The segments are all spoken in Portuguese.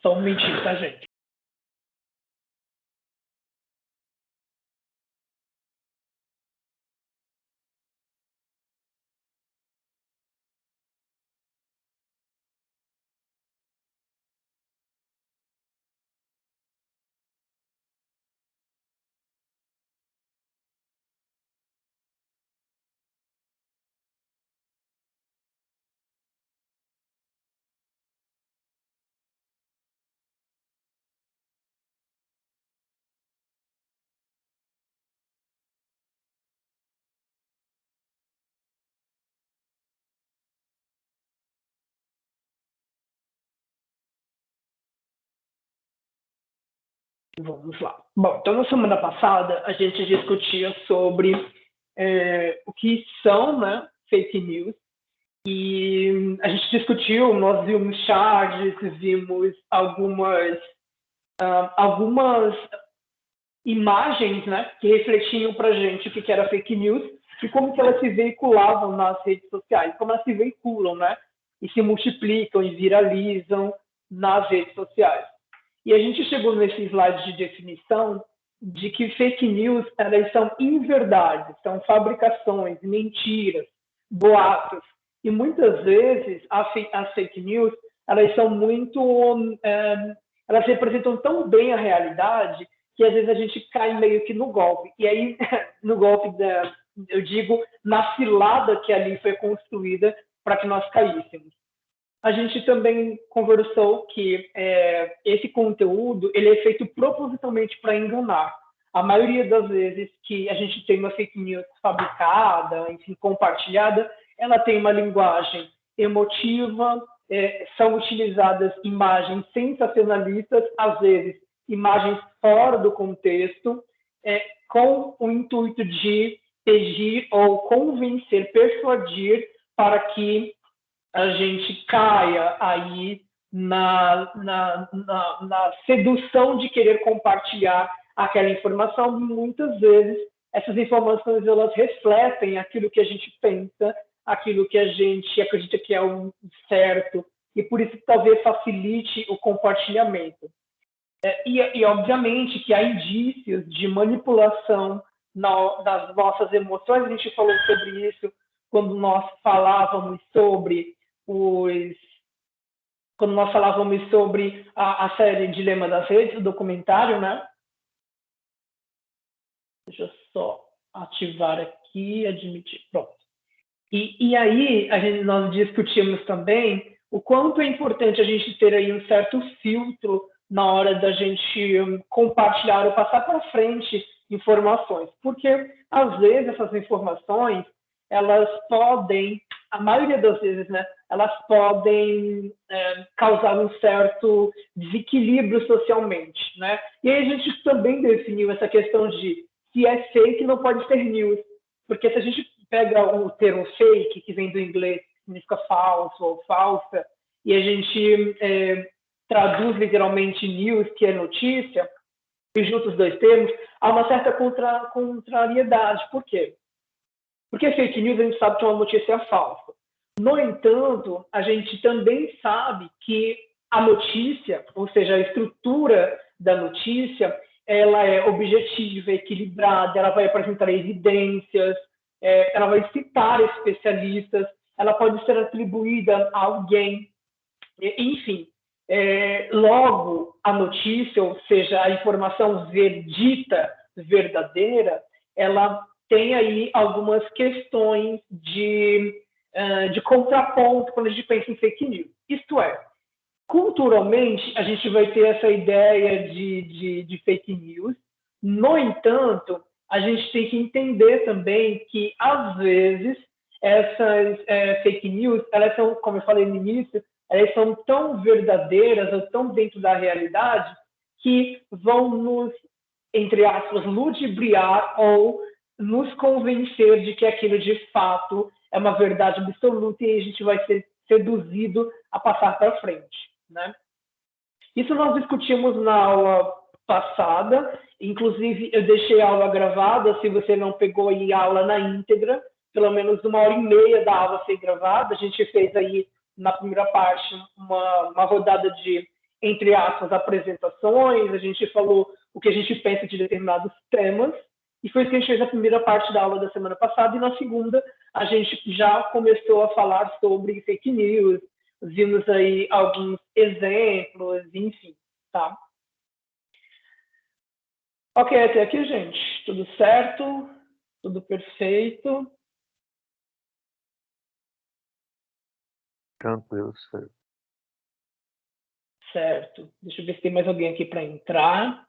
Só um momentinho, tá, gente? Vamos lá. Bom, então na semana passada a gente discutia sobre o que são, né, fake news, e a gente discutiu, nós vimos charges, vimos algumas imagens, né, que refletiam para a gente o que era fake news e como que elas se veiculavam nas redes sociais, como elas se veiculam, né, e se multiplicam e viralizam nas redes sociais. E a gente chegou nesse slide de definição de que fake news, elas são inverdades, são fabricações, mentiras, boatos. E muitas vezes as fake news, elas são muito, elas representam tão bem a realidade que às vezes a gente cai meio que no golpe. E aí, no golpe, eu digo, na cilada que ali foi construída para que nós caíssemos. A gente também conversou que esse conteúdo ele é feito propositalmente para enganar. A maioria das vezes que a gente tem uma fake news fabricada, enfim, compartilhada, ela tem uma linguagem emotiva, são utilizadas imagens sensacionalistas, às vezes imagens fora do contexto, com o intuito de pedir ou convencer, persuadir para que a gente caia aí na sedução de querer compartilhar aquela informação. Muitas vezes essas informações elas refletem aquilo que a gente pensa, aquilo que a gente acredita que é o certo, e por isso talvez facilite o compartilhamento. E obviamente que há indícios de manipulação das nossas emoções. A gente falou sobre isso quando nós falávamos sobre a série Dilema das Redes, o documentário, né? Deixa eu só ativar aqui, admitir, pronto. E aí nós discutimos também o quanto é importante a gente ter aí um certo filtro na hora da gente compartilhar ou passar para frente informações, porque às vezes essas informações elas podem, a maioria das vezes, né, elas podem causar um certo desequilíbrio socialmente, né? E aí a gente também definiu essa questão de se é fake não pode ser news, porque se a gente pega o termo fake, que vem do inglês, que significa falso ou falsa, e a gente traduz literalmente news, que é notícia, e junta os dois termos, há uma certa contrariedade. Por quê? Porque fake news a gente sabe que é uma notícia falsa. No entanto, a gente também sabe que a notícia, ou seja, a estrutura da notícia, ela é objetiva, equilibrada, ela vai apresentar evidências, ela vai citar especialistas, ela pode ser atribuída a alguém, enfim. Logo, a notícia, ou seja, a informação dita verdadeira, ela tem aí algumas questões de contraponto quando a gente pensa em fake news. Isto é, culturalmente, a gente vai ter essa ideia de fake news. No entanto, a gente tem que entender também que, às vezes, essas fake news, elas são, como eu falei no início, elas são tão verdadeiras ou tão dentro da realidade que vão nos, entre aspas, ludibriar ou nos convencer de que aquilo de fato é uma verdade absoluta e a gente vai ser seduzido a passar para frente, né? Isso nós discutimos na aula passada, inclusive eu deixei a aula gravada, se você não pegou aí a aula na íntegra, pelo menos 1h30 da aula foi gravada, a gente fez aí na primeira parte uma rodada de entre aspas, apresentações, a gente falou o que a gente pensa de determinados temas, e foi isso que a gente fez na primeira parte da aula da semana passada, e na segunda a gente já começou a falar sobre fake news, vimos aí alguns exemplos, enfim, tá? Ok, até aqui, gente. Tudo certo? Tudo perfeito? Tranquilo, senhor. Certo. Deixa eu ver se tem mais alguém aqui para entrar.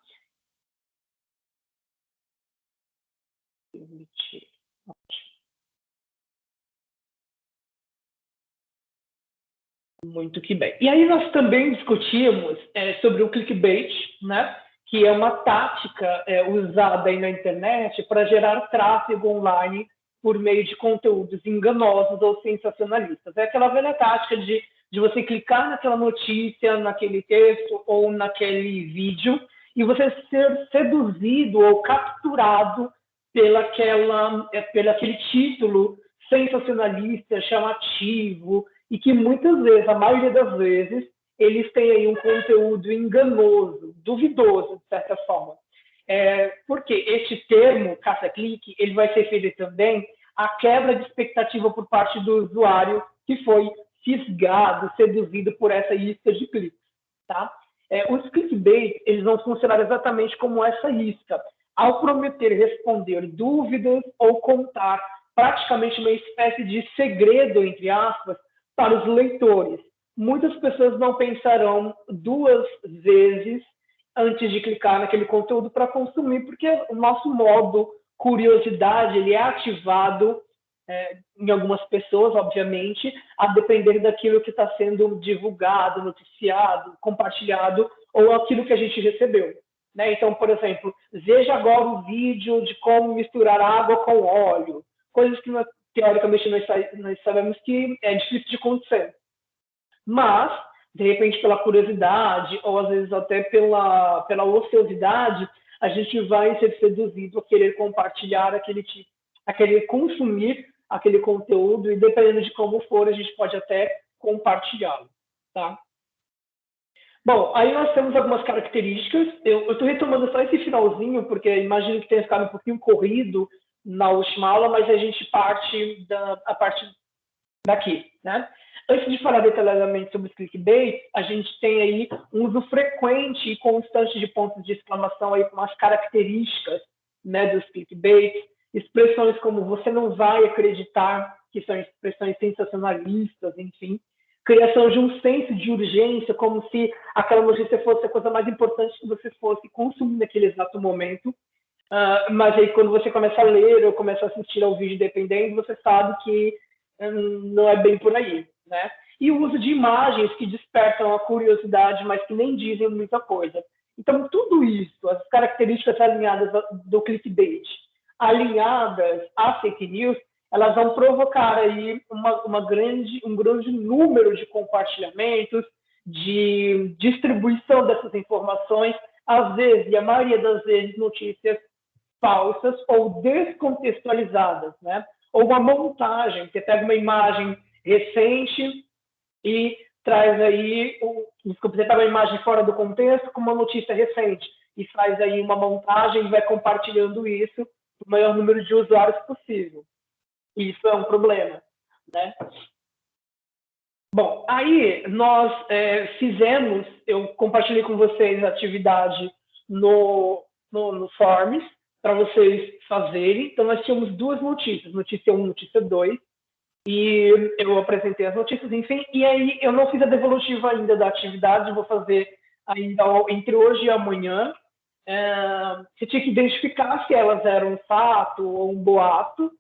Muito que bem. E aí nós também discutimos sobre o clickbait, né? Que é uma tática usada aí na internet para gerar tráfego online por meio de conteúdos enganosos ou sensacionalistas. É aquela velha tática de você clicar naquela notícia, naquele texto ou naquele vídeo e você ser seduzido ou capturado pelaquele título sensacionalista, chamativo, e que muitas vezes, a maioria das vezes, eles têm aí um conteúdo enganoso, duvidoso, de certa forma. Porque este termo, caça-clique, ele vai se referir também à quebra de expectativa por parte do usuário que foi fisgado, seduzido por essa isca de cliques. Tá? Os clickbait, eles vão funcionar exatamente como essa isca. Ao prometer responder dúvidas ou contar praticamente uma espécie de segredo, entre aspas, para os leitores. Muitas pessoas não pensarão duas vezes antes de clicar naquele conteúdo para consumir, porque o nosso modo curiosidade ele é ativado em algumas pessoas, obviamente, a depender daquilo que está sendo divulgado, noticiado, compartilhado, ou aquilo que a gente recebeu. Né? Então, por exemplo, veja agora o vídeo de como misturar água com óleo, coisas que, teoricamente, nós sabemos que é difícil de acontecer. Mas, de repente, pela curiosidade, ou às vezes até pela ociosidade, a gente vai ser seduzido a querer compartilhar a querer consumir aquele conteúdo, e dependendo de como for, a gente pode até compartilhá-lo. Tá? Bom, aí nós temos algumas características. Eu estou retomando só esse finalzinho, porque imagino que tenha ficado um pouquinho corrido na última aula, mas a gente parte a partir daqui, né? Antes de falar detalhadamente sobre os clickbait, a gente tem aí um uso frequente e constante de pontos de exclamação aí com as características, né, dos clickbait, expressões como você não vai acreditar, que são expressões sensacionalistas, enfim, criação de um senso de urgência, como se aquela notícia fosse a coisa mais importante que você fosse consumir naquele exato momento. Mas aí quando você começa a ler ou começa a assistir ao vídeo dependendo, você sabe que não é bem por aí, né? E o uso de imagens que despertam a curiosidade, mas que nem dizem muita coisa. Então, tudo isso, as características alinhadas do clickbait, alinhadas à fake news, elas vão provocar aí um grande número de compartilhamentos, de distribuição dessas informações, às vezes, e a maioria das vezes, notícias falsas ou descontextualizadas, né? Ou uma montagem, você pega uma imagem recente e traz aí, você pega uma imagem fora do contexto com uma notícia recente e faz aí uma montagem e vai compartilhando isso para o maior número de usuários possível. Isso é um problema, né? Bom, aí nós eu compartilhei com vocês a atividade no Forms, para vocês fazerem. Então, nós tínhamos duas notícias, notícia 1 e notícia 2, e eu apresentei as notícias, enfim, e aí eu não fiz a devolutiva ainda da atividade, vou fazer ainda entre hoje e amanhã. Você tinha que identificar se elas eram um fato ou um boato,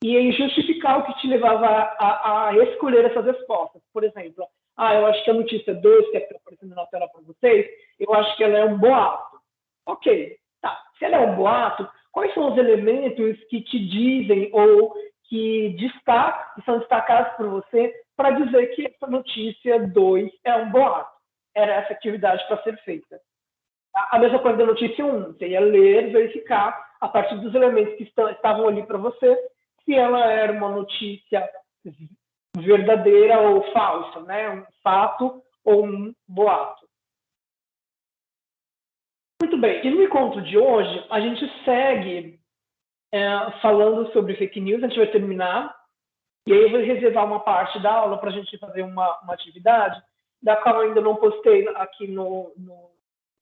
e aí justificar o que te levava a escolher essas respostas. Por exemplo, eu acho que a notícia 2, que está aparecendo na tela para vocês, eu acho que ela é um boato. Ok, tá. Se ela é um boato, quais são os elementos que te dizem ou que são destacados por você para dizer que essa notícia 2 é um boato? Era essa atividade para ser feita. A mesma coisa da notícia 1, você ia ler, verificar, a partir dos elementos que estavam ali para você, se ela era uma notícia verdadeira ou falsa, né? Um fato ou um boato. Muito bem. E no encontro de hoje, a gente segue falando sobre fake news. A gente vai terminar. E aí eu vou reservar uma parte da aula para a gente fazer uma atividade, da qual eu ainda não postei aqui no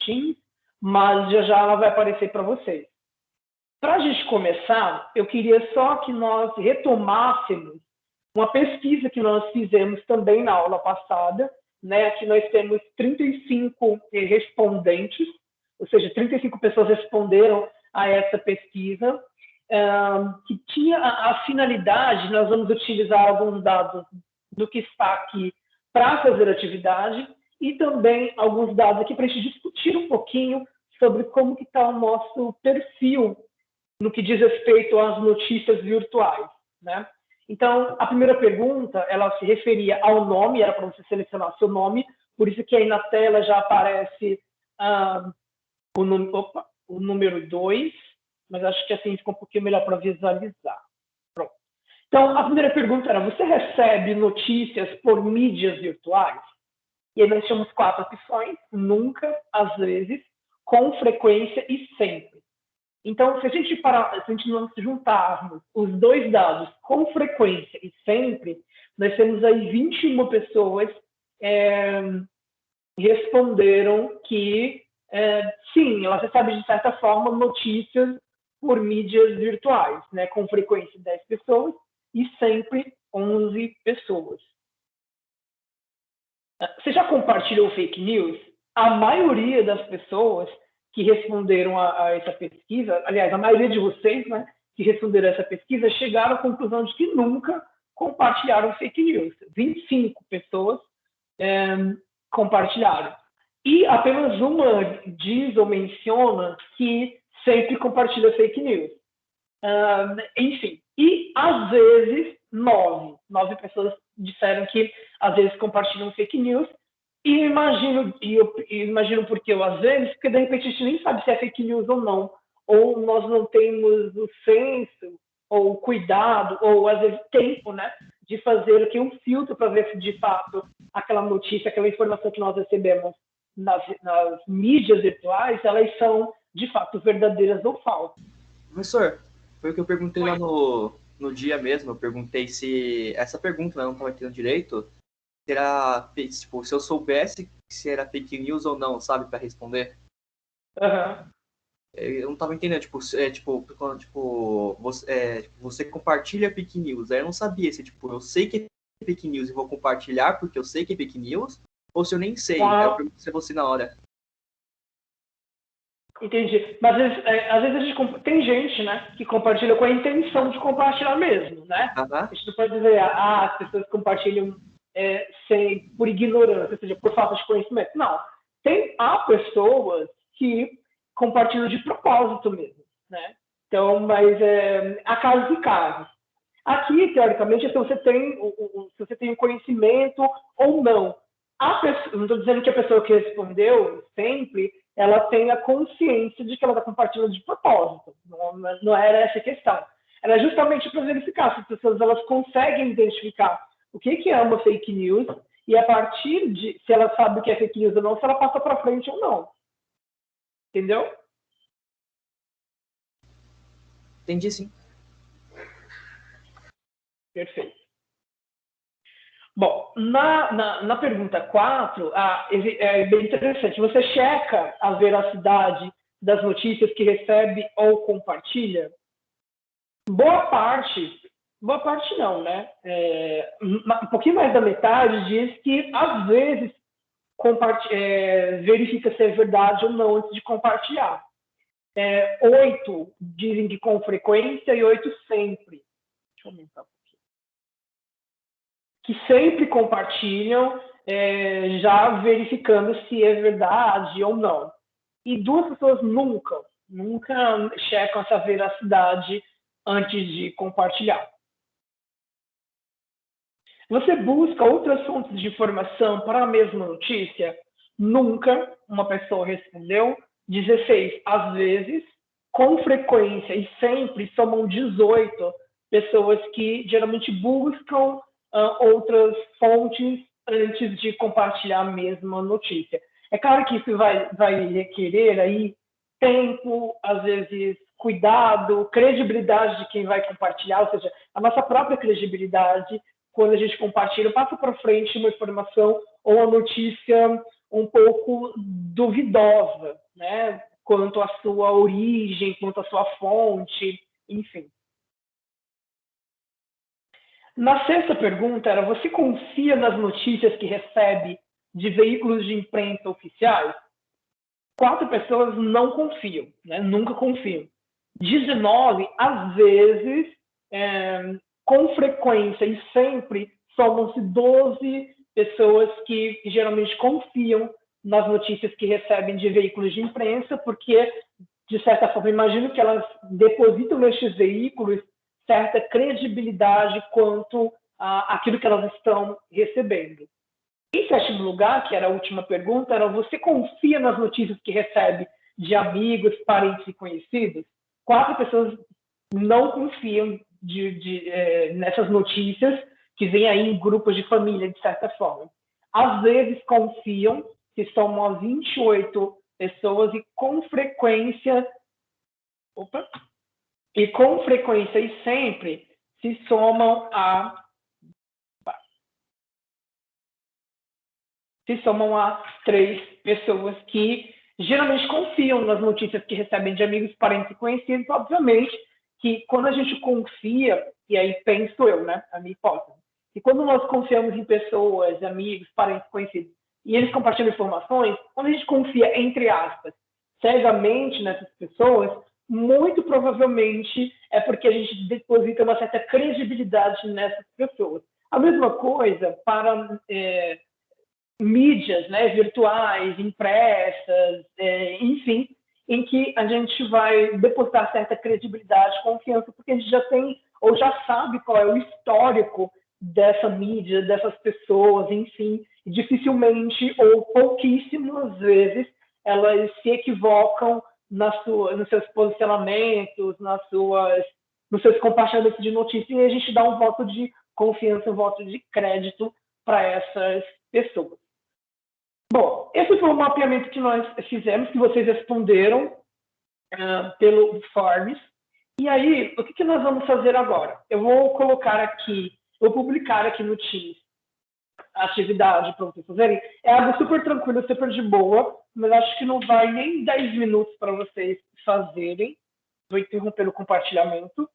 Teams, mas já ela vai aparecer para vocês. Para a gente começar, eu queria só que nós retomássemos uma pesquisa que nós fizemos também na aula passada, né? Aqui nós temos 35 respondentes, ou seja, 35 pessoas responderam a essa pesquisa, que tinha a finalidade, nós vamos utilizar alguns dados do que está aqui para fazer atividade e também alguns dados aqui para a gente discutir um pouquinho sobre como que está o nosso perfil no que diz respeito às notícias virtuais, né? Então, a primeira pergunta, ela se referia ao nome, era para você selecionar seu nome, por isso que aí na tela já aparece o número 2, mas acho que assim fica um pouquinho melhor para visualizar. Pronto. Então, a primeira pergunta era, você recebe notícias por mídias virtuais? E aí nós tínhamos 4 opções, nunca, às vezes, com frequência e sempre. Então, se a gente não juntarmos os dois dados com frequência e sempre, nós temos aí 21 pessoas responderam que sim, ela recebe de certa forma notícias por mídias virtuais, né, com frequência 10 pessoas e sempre 11 pessoas. Você já compartilhou fake news? A maioria das pessoas que responderam a essa pesquisa, aliás, a maioria de vocês, né, que responderam a essa pesquisa, chegaram à conclusão de que nunca compartilharam fake news. 25 pessoas compartilharam. E apenas uma diz ou menciona que sempre compartilha fake news. Enfim, e às vezes 9 pessoas disseram que às vezes compartilham fake news, e eu imagino porque eu às vezes, porque de repente a gente nem sabe se é fake news ou nós não temos o senso, ou o cuidado, ou às vezes tempo, né, de fazer aqui um filtro para ver se de fato aquela notícia, aquela informação que nós recebemos nas mídias virtuais, elas são de fato verdadeiras ou falsas. Professor, foi o que eu perguntei lá no dia mesmo. Eu perguntei se essa pergunta, né, eu não estava entendendo direito, era, tipo, se eu soubesse se era fake news ou não, sabe, para responder. Eu não estava entendendo, você compartilha fake news. Aí eu não sabia se, tipo, eu sei que é fake news e vou compartilhar porque eu sei que é fake news, ou se eu nem sei. Aí eu perguntei se você na hora. Entendi. Mas às vezes a gente tem gente, né, que compartilha com a intenção de compartilhar mesmo, né? A gente não pode dizer, as pessoas compartilham por ignorância, ou seja, por falta de conhecimento. Não. Há pessoas que compartilham de propósito mesmo, né? Então, mas há casos e casos. Aqui, teoricamente, se você tem conhecimento ou não. Não estou dizendo que a pessoa que respondeu sempre ela tem a consciência de que ela está compartilhando de propósito. Não era essa a questão. Era justamente para verificar se as pessoas elas conseguem identificar o que é uma fake news e a partir de se ela sabe o que é fake news ou não, se ela passa para frente ou não. Entendeu? Entendi, sim. Perfeito. Bom, na pergunta 4, é bem interessante. Você checa a veracidade das notícias que recebe ou compartilha? Boa parte não, né? Um pouquinho mais da metade diz que, às vezes, verifica se é verdade ou não antes de compartilhar. 8 dizem que com frequência e 8 sempre. Deixa eu aumentar um pouquinho. Que sempre compartilham, já verificando se é verdade ou não. E 2 pessoas nunca checam essa veracidade antes de compartilhar. Você busca outras fontes de informação para a mesma notícia? Nunca uma pessoa respondeu. 16, às vezes. Com frequência e sempre somam 18 pessoas que geralmente buscam outras fontes antes de compartilhar a mesma notícia. É claro que isso vai requerer aí tempo, às vezes cuidado, credibilidade de quem vai compartilhar, ou seja, a nossa própria credibilidade quando a gente compartilha, passa para frente uma informação ou uma notícia um pouco duvidosa, né? Quanto à sua origem, quanto à sua fonte, enfim. Na sexta pergunta era: você confia nas notícias que recebe de veículos de imprensa oficiais? 4 pessoas não confiam, né? Nunca confiam. 19, às vezes, com frequência e sempre, somam-se 12 pessoas que geralmente confiam nas notícias que recebem de veículos de imprensa, porque, de certa forma, imagino que elas depositam nestes veículos certa credibilidade quanto àquilo que elas estão recebendo. Em sétimo lugar, que era a última pergunta, era: você confia nas notícias que recebe de parentes e conhecidos? 4 pessoas não confiam nessas notícias que vêm aí em grupos de família, de certa forma. Às vezes confiam, que somam as 28 pessoas, e com frequência e sempre se somam a 3 pessoas que geralmente confiam nas notícias que recebem de amigos, parentes e conhecidos. Obviamente que quando a gente confia, e aí penso eu, né, a minha hipótese, que quando nós confiamos em pessoas, amigos, parentes, conhecidos, e eles compartilham informações, quando a gente confia, entre aspas, cegamente nessas pessoas, muito provavelmente é porque a gente deposita uma certa credibilidade nessas pessoas. A mesma coisa para mídias, né, virtuais, impressas, enfim, em que a gente vai depositar certa credibilidade, confiança, porque a gente já tem ou já sabe qual é o histórico dessa mídia, dessas pessoas, enfim, e dificilmente ou pouquíssimas vezes elas se equivocam nos seus posicionamentos, nos seus compartilhamentos de notícias, e a gente dá um voto de confiança, um voto de crédito para essas pessoas. Bom, esse foi o mapeamento que nós fizemos, que vocês responderam pelo Forms. E aí, o que nós vamos fazer agora? Eu vou publicar aqui no Teams a atividade para vocês fazerem. É algo super tranquilo, super de boa, mas acho que não vai nem 10 minutos para vocês fazerem. Vou interromper o compartilhamento.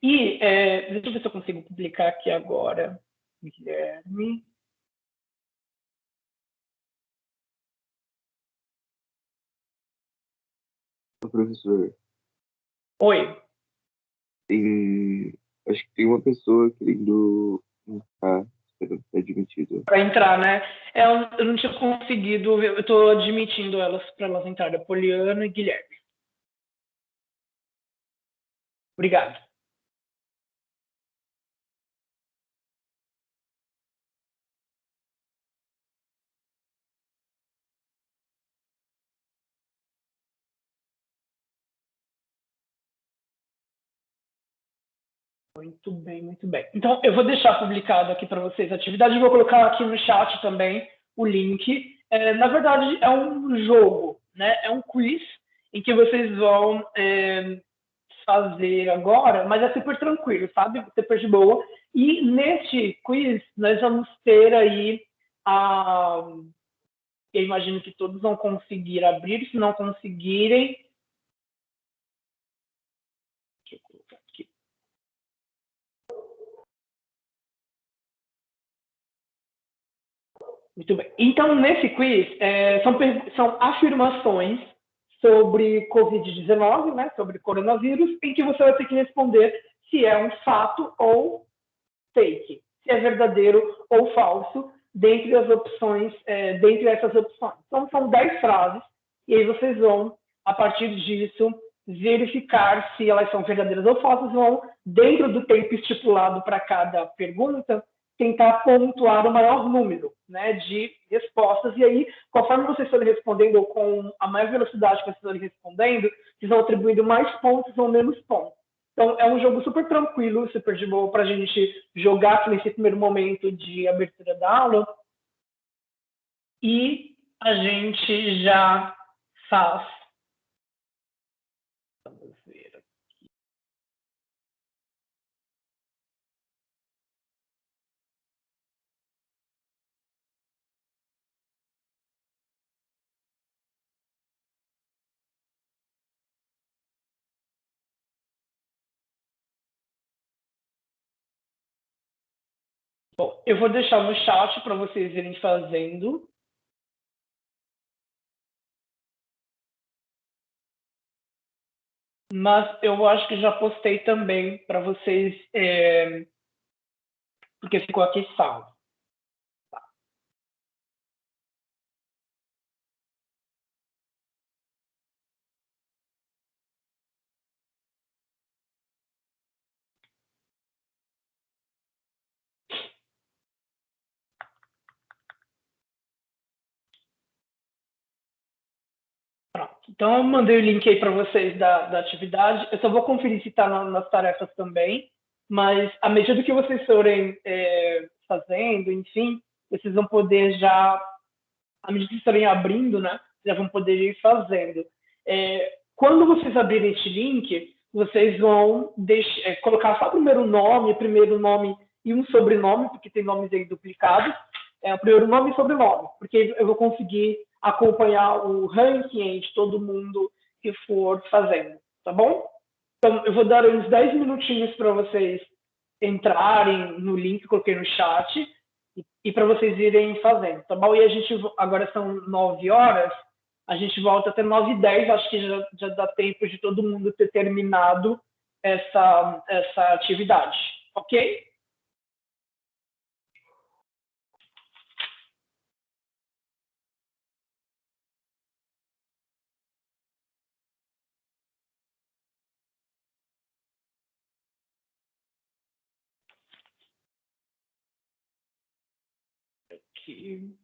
E deixa eu ver se eu consigo publicar aqui agora, Guilherme. Professor. Oi. Acho que tem uma pessoa querendo entrar, esperando ser admitida. Para entrar, né? Eu não tinha conseguido, eu estou admitindo elas para elas entrarem, Poliana e Guilherme. Obrigado. Muito bem, muito bem. Então, eu vou deixar publicado aqui para vocês a atividade, vou colocar aqui no chat também o link. Na verdade, é um jogo, né? É um quiz em que vocês vão fazer agora, mas é super tranquilo, sabe? Super de boa. E neste quiz, nós vamos ter aí eu imagino que todos vão conseguir abrir, se não conseguirem... Deixa eu colocar aqui. Muito bem. Então, nesse quiz, são afirmações sobre Covid-19, né, sobre coronavírus, em que você vai ter que responder se é um fato ou fake, se é verdadeiro ou falso, dentre essas opções. Então, são 10 frases, e aí vocês vão, a partir disso, verificar se elas são verdadeiras ou falsas, vão, dentro do tempo estipulado para cada pergunta, tentar pontuar o maior número, né, de respostas, e aí, conforme vocês forem respondendo, ou com a maior velocidade que vocês forem respondendo, vocês vão atribuindo mais pontos ou menos pontos. Então, é um jogo super tranquilo, super de boa para a gente jogar aqui nesse primeiro momento de abertura da aula, e a gente já faz. Vamos ver. Bom, eu vou deixar no chat para vocês irem fazendo. Mas eu acho que já postei também para vocês, porque ficou aqui salvo. Pronto. Então, eu mandei o link aí para vocês da atividade. Eu só vou conferir se está nas tarefas também, mas à medida que vocês forem fazendo, enfim, vocês vão poder já, à medida que forem abrindo, né, já vão poder ir fazendo. Quando vocês abrirem este link, vocês vão colocar só o primeiro nome e um sobrenome, porque tem nomes aí duplicados. O primeiro nome e sobrenome, porque eu vou conseguir acompanhar o ranking de todo mundo que for fazendo, tá bom? Então, eu vou dar uns 10 minutinhos para vocês entrarem no link que eu coloquei no chat e para vocês irem fazendo, tá bom? E a gente, agora são 9 horas, a gente volta até 9h10, acho que já dá tempo de todo mundo ter terminado essa atividade, ok? Aqui.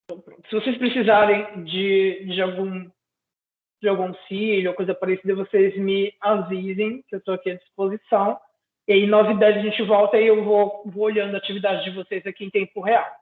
Então, pronto. Se vocês precisarem de algum auxílio ou coisa parecida, vocês me avisem, que eu estou aqui à disposição. E aí, 9h10 a gente volta e eu vou olhando a atividade de vocês aqui em tempo real.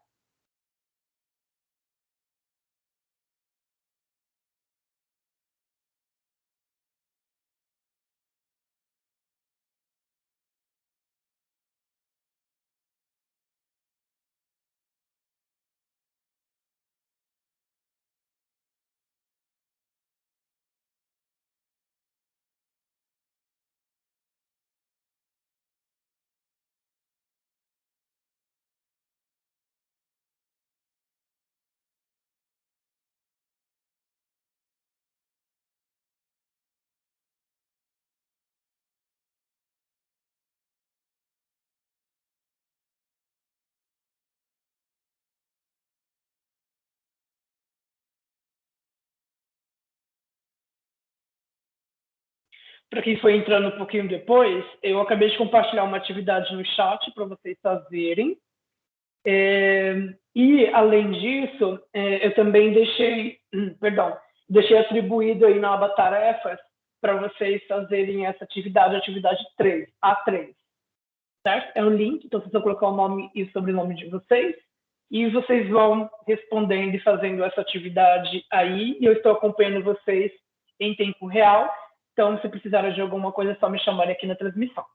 Para quem foi entrando um pouquinho depois, eu acabei de compartilhar uma atividade no chat para vocês fazerem. E, além disso, eu também deixei atribuído aí na aba tarefas para vocês fazerem essa atividade 3, A3, certo? É um link, então vocês vão colocar o nome e o sobrenome de vocês, e vocês vão respondendo e fazendo essa atividade aí, e eu estou acompanhando vocês em tempo real, então se precisarem de alguma coisa, é só me chamarem aqui na transmissão.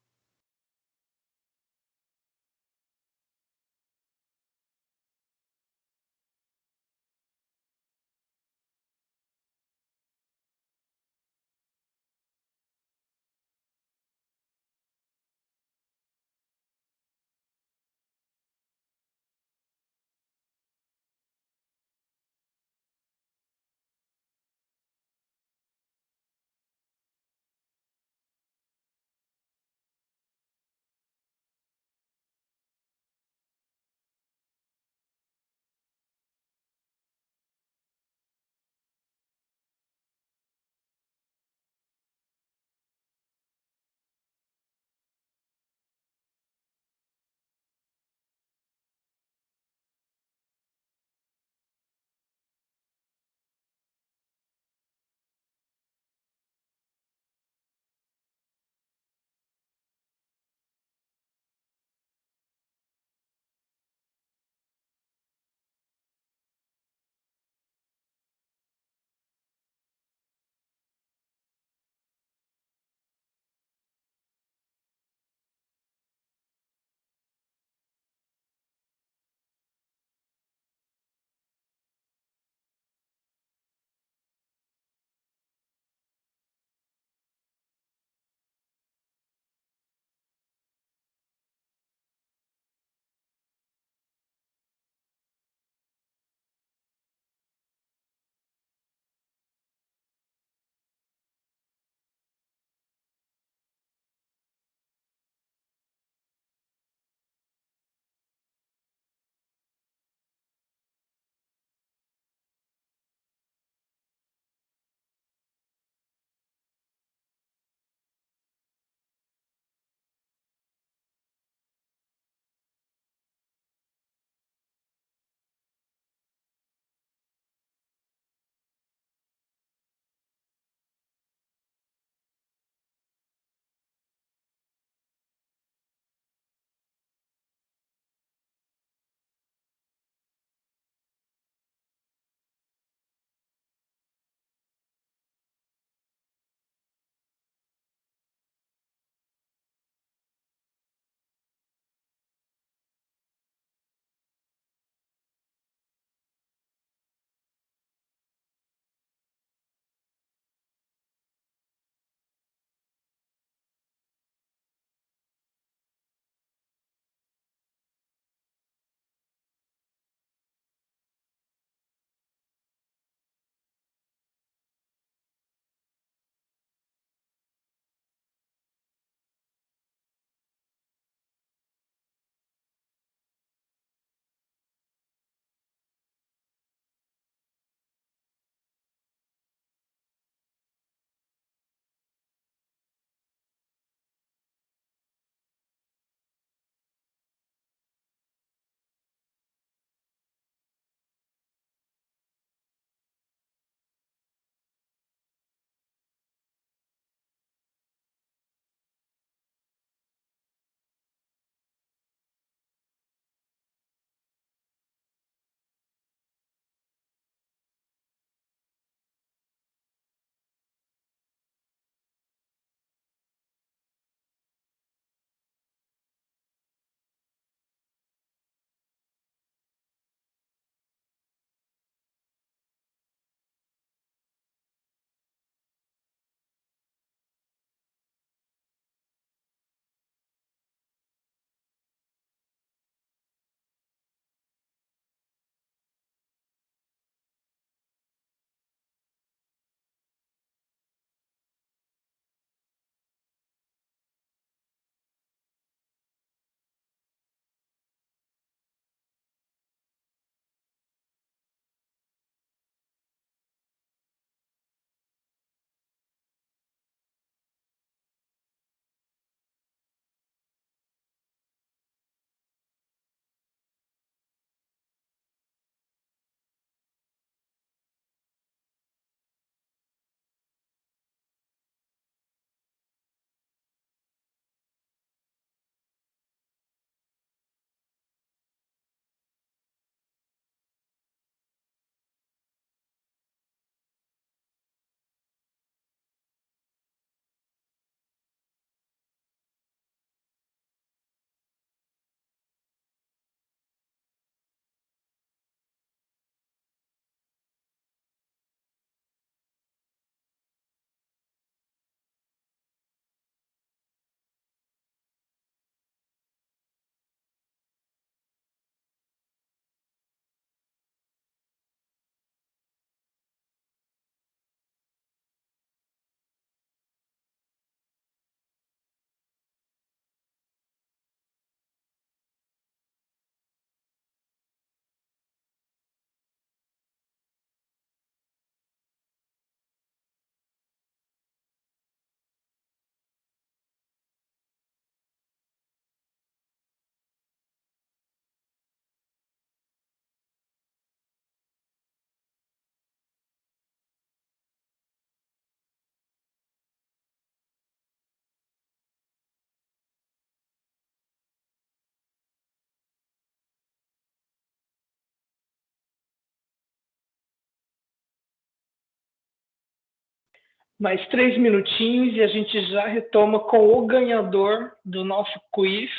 Mais 3 minutinhos e a gente já retoma com o ganhador do nosso quiz,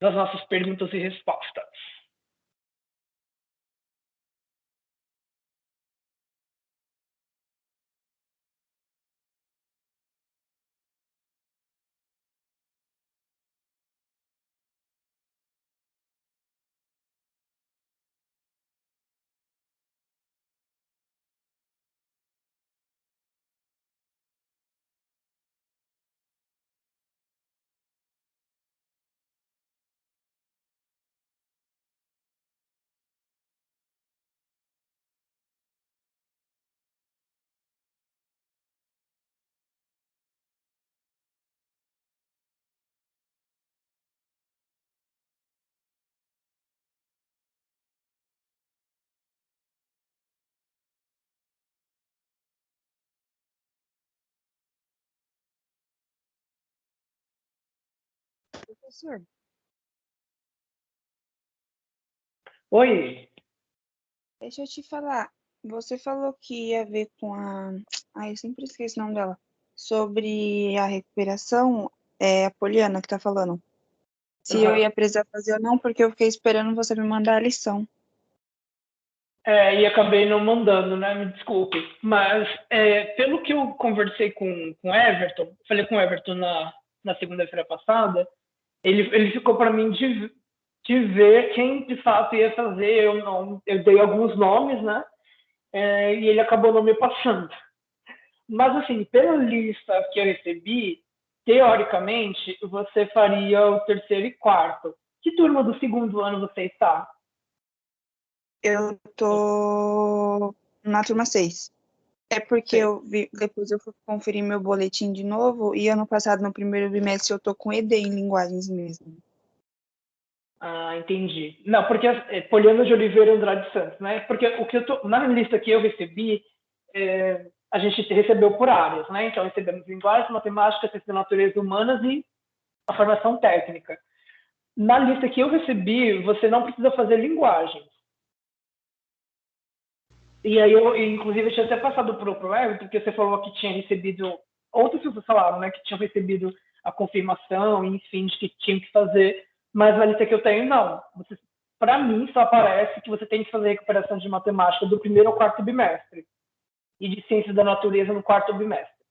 das nossas perguntas e respostas. Professor, Oi, deixa eu te falar. Você falou que ia ver com a. Ai, eu sempre esqueço o nome dela. Sobre a recuperação, é a Poliana que tá falando. Se eu ia precisar fazer ou não, porque eu fiquei esperando você me mandar a lição. e acabei não mandando, né? Me desculpe. Mas, pelo que eu conversei com o Everton, falei com o Everton na segunda-feira passada, ele ficou para mim de ver quem de fato ia fazer. Eu dei alguns nomes, né? E ele acabou não me passando. Mas, assim, pela lista que eu recebi, teoricamente, você faria o terceiro e quarto. Que turma do segundo ano você está? Eu tô na turma 6. É porque Sei. eu vi, depois eu fui conferir meu boletim de novo e ano passado, no primeiro bimestre, eu tô com ED em linguagens mesmo. Ah, entendi. Não, porque Poliana de Oliveira e Andrade Santos, né? Porque o que na lista que eu recebi, a gente recebeu por áreas, né? Então recebemos linguagem, matemática, ciência da natureza humanas e a formação técnica. Na lista que eu recebi, você não precisa fazer linguagem. E aí inclusive, eu tinha até passado pro Everton, porque você falou que tinha recebido, outras pessoas falaram, né, que tinham recebido a confirmação, enfim, de que tinham que fazer, mas na lista que eu tenho, não. Para mim, só aparece que você tem que fazer recuperação de matemática do primeiro ao quarto bimestre e de ciências da natureza no quarto bimestre.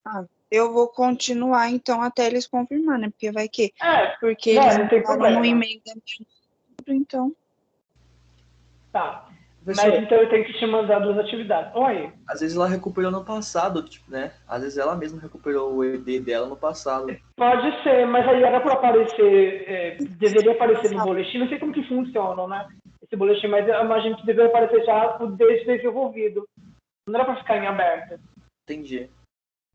Ah, eu vou continuar então até eles confirmarem, né? Porque vai que. Porque eles Não tem falaram no problema. e-mail da minha, então. Tá. Mas Professor, então eu tenho que te mandar 2 atividades. Oi. às vezes ela recuperou no passado, tipo, né? Às vezes ela mesma recuperou o ED dela no passado. Pode ser, mas aí era para aparecer, deveria aparecer no boletim, não sei como que funciona, né? Esse boletim, mas eu imagino que deveria aparecer já o desenvolvido. Não era para ficar em aberto. Entendi.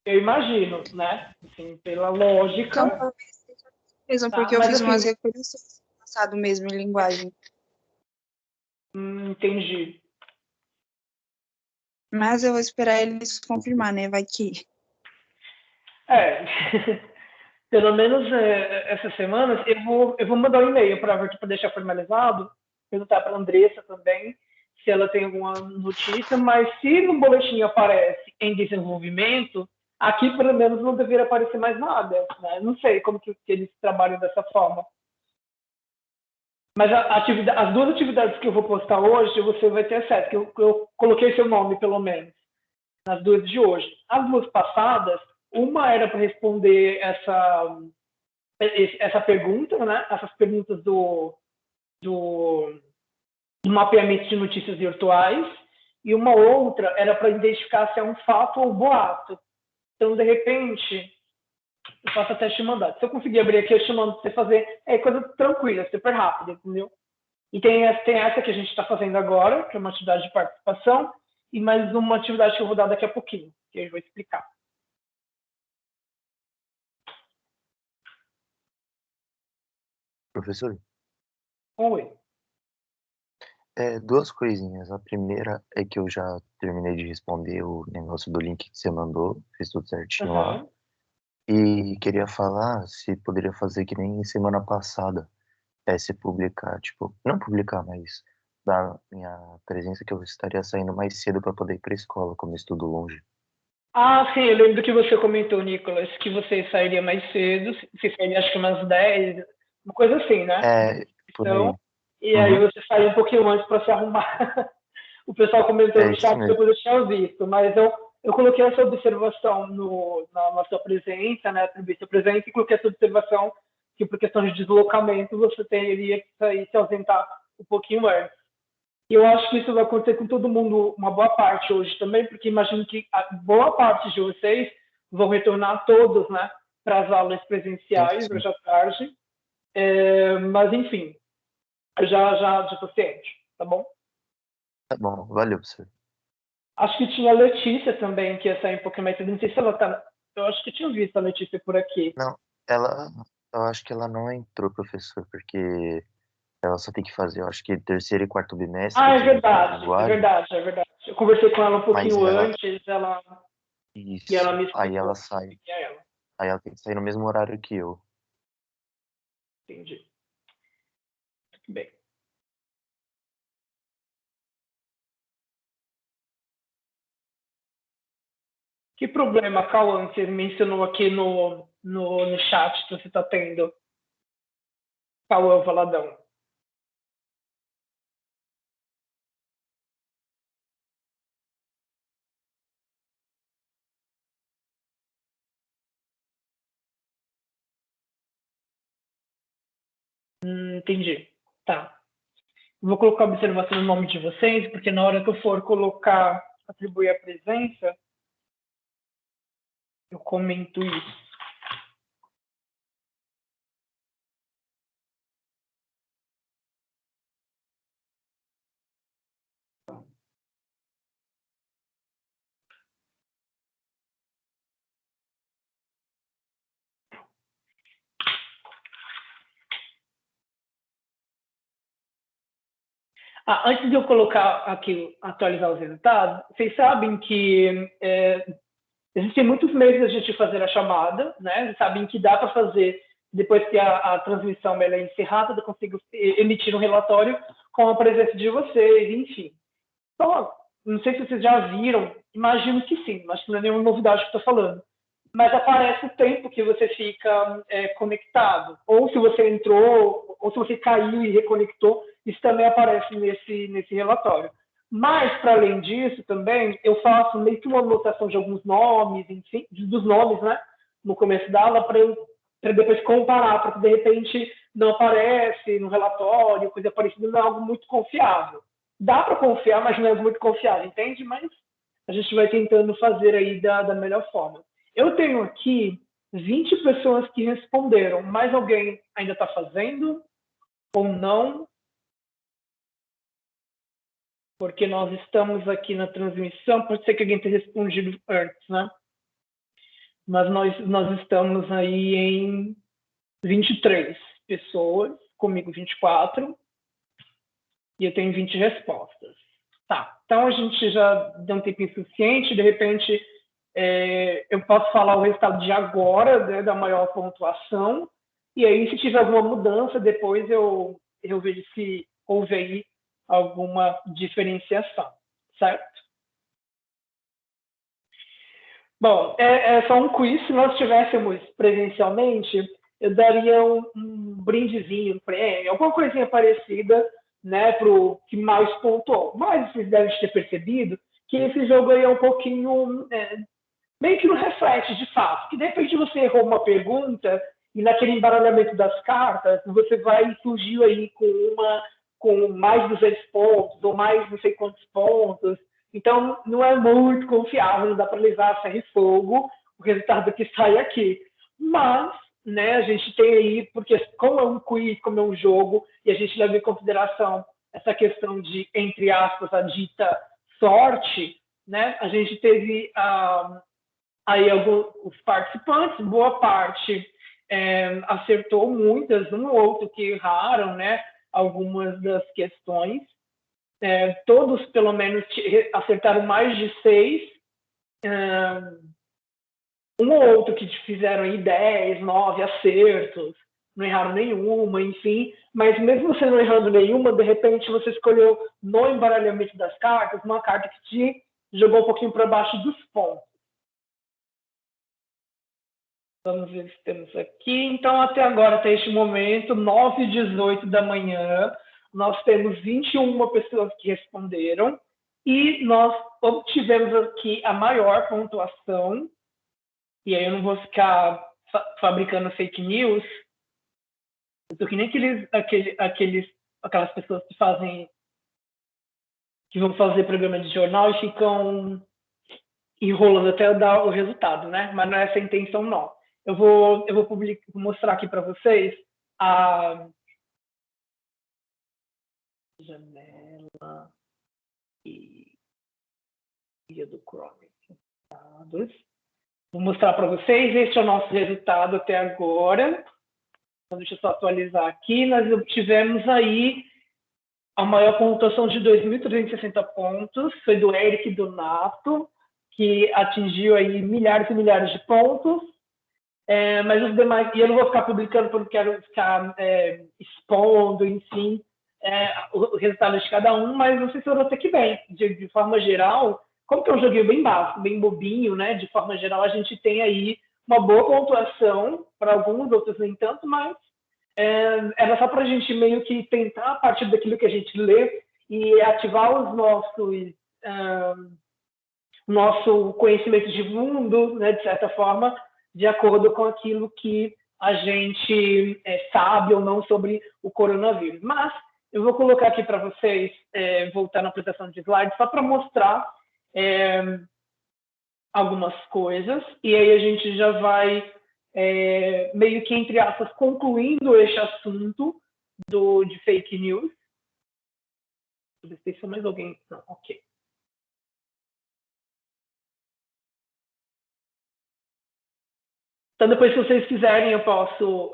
Eu imagino, né? Assim, pela Então, lógica, talvez seja mesmo, tá? porque eu Mas fiz umas assim, recuperações no passado mesmo em linguagem. entendi. Mas eu vou esperar eles confirmar, né? Vai que. É, pelo menos essas semanas eu vou mandar um e-mail para deixar formalizado, perguntar para a Andressa também se ela tem alguma notícia, mas se no boletim aparece em desenvolvimento, aqui pelo menos não deveria aparecer mais nada, né? Não sei como que eles trabalham dessa forma. Mas as 2 atividades que eu vou postar hoje, você vai ter acesso, que eu coloquei seu nome pelo menos nas 2 de hoje. As 2 passadas, uma era para responder essa pergunta, né? Essas perguntas do mapeamento de notícias virtuais, e uma outra era para identificar se é um fato ou boato. Então, de repente, eu posso até te mandar. Se eu conseguir abrir aqui, eu te mando para você fazer. É coisa tranquila, super rápida, entendeu? E tem essa que a gente está fazendo agora, que é uma atividade de participação, e mais uma atividade que eu vou dar daqui a pouquinho, que eu vou explicar. Professor, Oi. duas coisinhas. A primeira é que eu já terminei de responder o negócio do link que você mandou, fiz tudo certinho lá. Uhum. E queria falar se poderia fazer que nem semana passada, se publicar, tipo, não publicar, mas da minha presença que eu estaria saindo mais cedo para poder ir para a escola, como eu estudo longe. Ah, sim, eu lembro que você comentou, Nicolas, que você sairia mais cedo, você sairia acho que umas 10, uma coisa assim, né? É, por aí. Então, e aí Uhum. você saiu um pouquinho antes para se arrumar. O pessoal comentou É no isso chat, mesmo. depois eu tinha visto, mas eu coloquei essa observação na sua presença, né? Atribuí sua presença e coloquei essa observação que por questão de deslocamento você teria que sair, se ausentar um pouquinho antes. E eu acho que isso vai acontecer com todo mundo, uma boa parte hoje também, porque imagino que a boa parte de vocês vão retornar todos, né, para as aulas Sim, presenciais sim. hoje à tarde. Mas, enfim, já estou ciente, tá bom? Tá bom, valeu, professor. Acho que tinha a Letícia também, que ia sair um pouquinho mais cedo. Não sei se ela tá. Eu acho que tinha visto a Letícia por aqui. Não, eu acho que ela não entrou, professor, porque ela só tem que fazer, eu acho que terceiro e quarto bimestre Ah, é de verdade, é linguagem, verdade, é verdade. Eu conversei com ela um mas pouquinho ela, antes, e ela isso, me aí ela explicou o sai, que é ela. aí ela tem que sair no mesmo horário que eu. Entendi. Tudo bem. Que problema, Cauã, você mencionou aqui no chat que você está tendo? Cauã Valadão. Entendi. Tá. Vou colocar observação no nome de vocês, porque na hora que eu for colocar, atribuir a presença, eu comento isso. Antes de eu colocar aqui, atualizar os resultados, vocês sabem que existem muitos meios de a gente fazer a chamada, né? Vocês sabem que dá para fazer, depois que a transmissão ela é encerrada, eu consigo emitir um relatório com a presença de vocês, enfim. Então, não sei se vocês já viram, imagino que sim, mas não é nenhuma novidade que estou falando. Mas aparece o tempo que você fica conectado. Ou se você entrou, ou se você caiu e reconectou, isso também aparece nesse relatório. Mas, para além disso, também, eu faço meio que uma anotação de alguns nomes, enfim, dos nomes, né, no começo da aula, para depois comparar, porque de repente não aparece no relatório, coisa parecida, não é algo muito confiável. Dá para confiar, mas não é algo muito confiável, entende? Mas a gente vai tentando fazer aí da melhor forma. Eu tenho aqui 20 pessoas que responderam. Mais alguém ainda está fazendo ou não? Porque nós estamos aqui na transmissão. Pode ser que alguém tenha respondido antes, né? Mas nós estamos aí em 23 pessoas, comigo 24, e eu tenho 20 respostas. Tá, então a gente já deu um tempinho suficiente, de repente eu posso falar o resultado de agora, né, da maior pontuação, e aí se tiver alguma mudança, depois eu vejo se houve aí alguma diferenciação, certo? Bom, é só um quiz. Se nós estivéssemos presencialmente, eu daria um brindezinho, um prêmio, alguma coisinha parecida, né, para o que mais pontuou. Mas vocês devem ter percebido que esse jogo aí é um pouquinho meio que não reflete de fato, que de repente você errou uma pergunta e naquele embaralhamento das cartas você vai surgir aí com mais 200 pontos ou mais não sei quantos pontos. Então não é muito confiável, não dá para levar a ferro e fogo o resultado que sai aqui. Mas né, a gente tem aí, porque como é um quiz, como é um jogo, e a gente leva em consideração essa questão de, entre aspas, a dita sorte, né, a gente teve aí os participantes, boa parte acertou, muitas, um ou outro que erraram, né, algumas das questões. Todos, pelo menos, acertaram mais de 6. Um ou outro que fizeram aí 10, 9 acertos, não erraram nenhuma, enfim. Mas mesmo você não errando nenhuma, de repente você escolheu no embaralhamento das cartas uma carta que te jogou um pouquinho para baixo dos pontos. Vamos ver se temos aqui. Então, até agora, até este momento, 9h18 da manhã, nós temos 21 pessoas que responderam e nós obtivemos aqui a maior pontuação. E aí eu não vou ficar fabricando fake news. Eu tô que nem aquelas pessoas que vão fazer programa de jornal e ficam enrolando até dar o resultado, né? Mas não é essa a intenção, não. Eu vou mostrar aqui para vocês a janela e do Chrome. Vou mostrar para vocês. Este é o nosso resultado até agora. Então, deixa eu só atualizar aqui. Nós obtivemos aí a maior pontuação de 2.360 pontos. Foi do Eric Donato, que atingiu aí milhares e milhares de pontos. Mas os demais, e eu não vou ficar publicando porque eu quero ficar expondo, enfim, o resultado de cada um, mas vocês foram até que bem. De forma geral, como que é um joguinho bem básico, bem bobinho, né? De forma geral, a gente tem aí uma boa pontuação, para alguns, outros nem tanto, mas era só para a gente meio que tentar, a partir daquilo que a gente lê, e ativar os nosso conhecimento de mundo, né, de certa forma, de acordo com aquilo que a gente sabe ou não sobre o coronavírus. Mas eu vou colocar aqui para vocês, voltar na apresentação de slides, só para mostrar algumas coisas, e aí a gente já vai, meio que, entre aspas, concluindo este assunto de fake news. Deixa eu ver se tem mais alguém. Não, ok. Então, depois, se vocês quiserem, eu posso...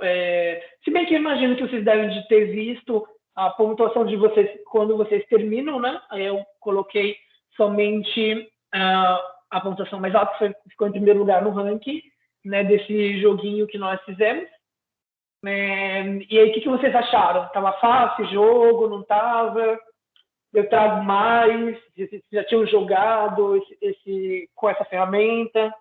se bem que eu imagino que vocês devem de ter visto a pontuação de vocês quando vocês terminam, né? Aí eu coloquei somente a pontuação mais alta, ficou em primeiro lugar no ranking, né, desse joguinho que nós fizemos. E aí, o que vocês acharam? Estava fácil o jogo? Não estava? Eu trago mais? Vocês já tinham jogado com essa ferramenta?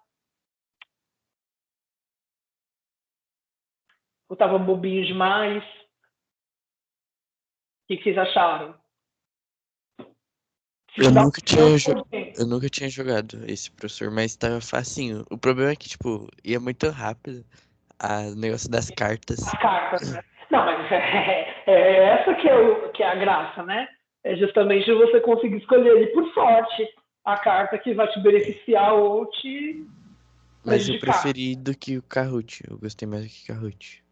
Ou estava bobinho demais? O que vocês acharam? Eu nunca tinha jogado esse, professor, mas tava facinho. O problema é que, tipo, ia muito rápido o negócio das cartas. As cartas, né? Não, mas essa que é a graça, né? É justamente você conseguir escolher ali por sorte a carta que vai te beneficiar ou te Mas eu prejudicar. preferi do que o Kahoot. Eu gostei mais do que o Kahoot.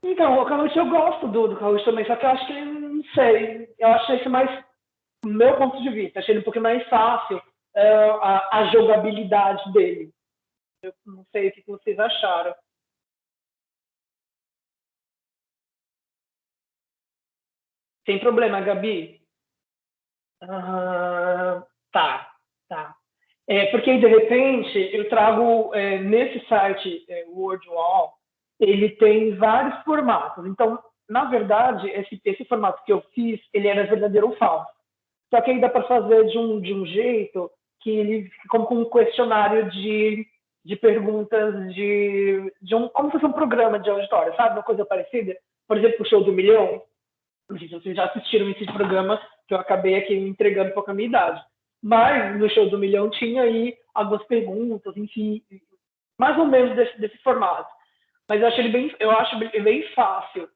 Então, o Kahoot eu gosto do Kahoot também, só que eu acho que, não sei, eu achei esse mais, do meu ponto de vista, achei ele um pouquinho mais fácil, a jogabilidade dele. Eu não sei o que vocês acharam. Sem problema, Gabi? Tá. Porque, de repente, eu trago, nesse site, WordWall, ele tem vários formatos. Então, na verdade, esse formato que eu fiz, ele era verdadeiro ou falso. Só que aí dá para fazer de um jeito que ele fica como um questionário de perguntas como se fosse um programa de auditório, sabe? Uma coisa parecida. Por exemplo, o Show do Milhão. Não sei se vocês já assistiram esse programa, que eu acabei aqui me entregando um pouco a minha idade. Mas no Show do Milhão tinha aí algumas perguntas, enfim, mais ou menos desse formato. Mas eu acho bem fácil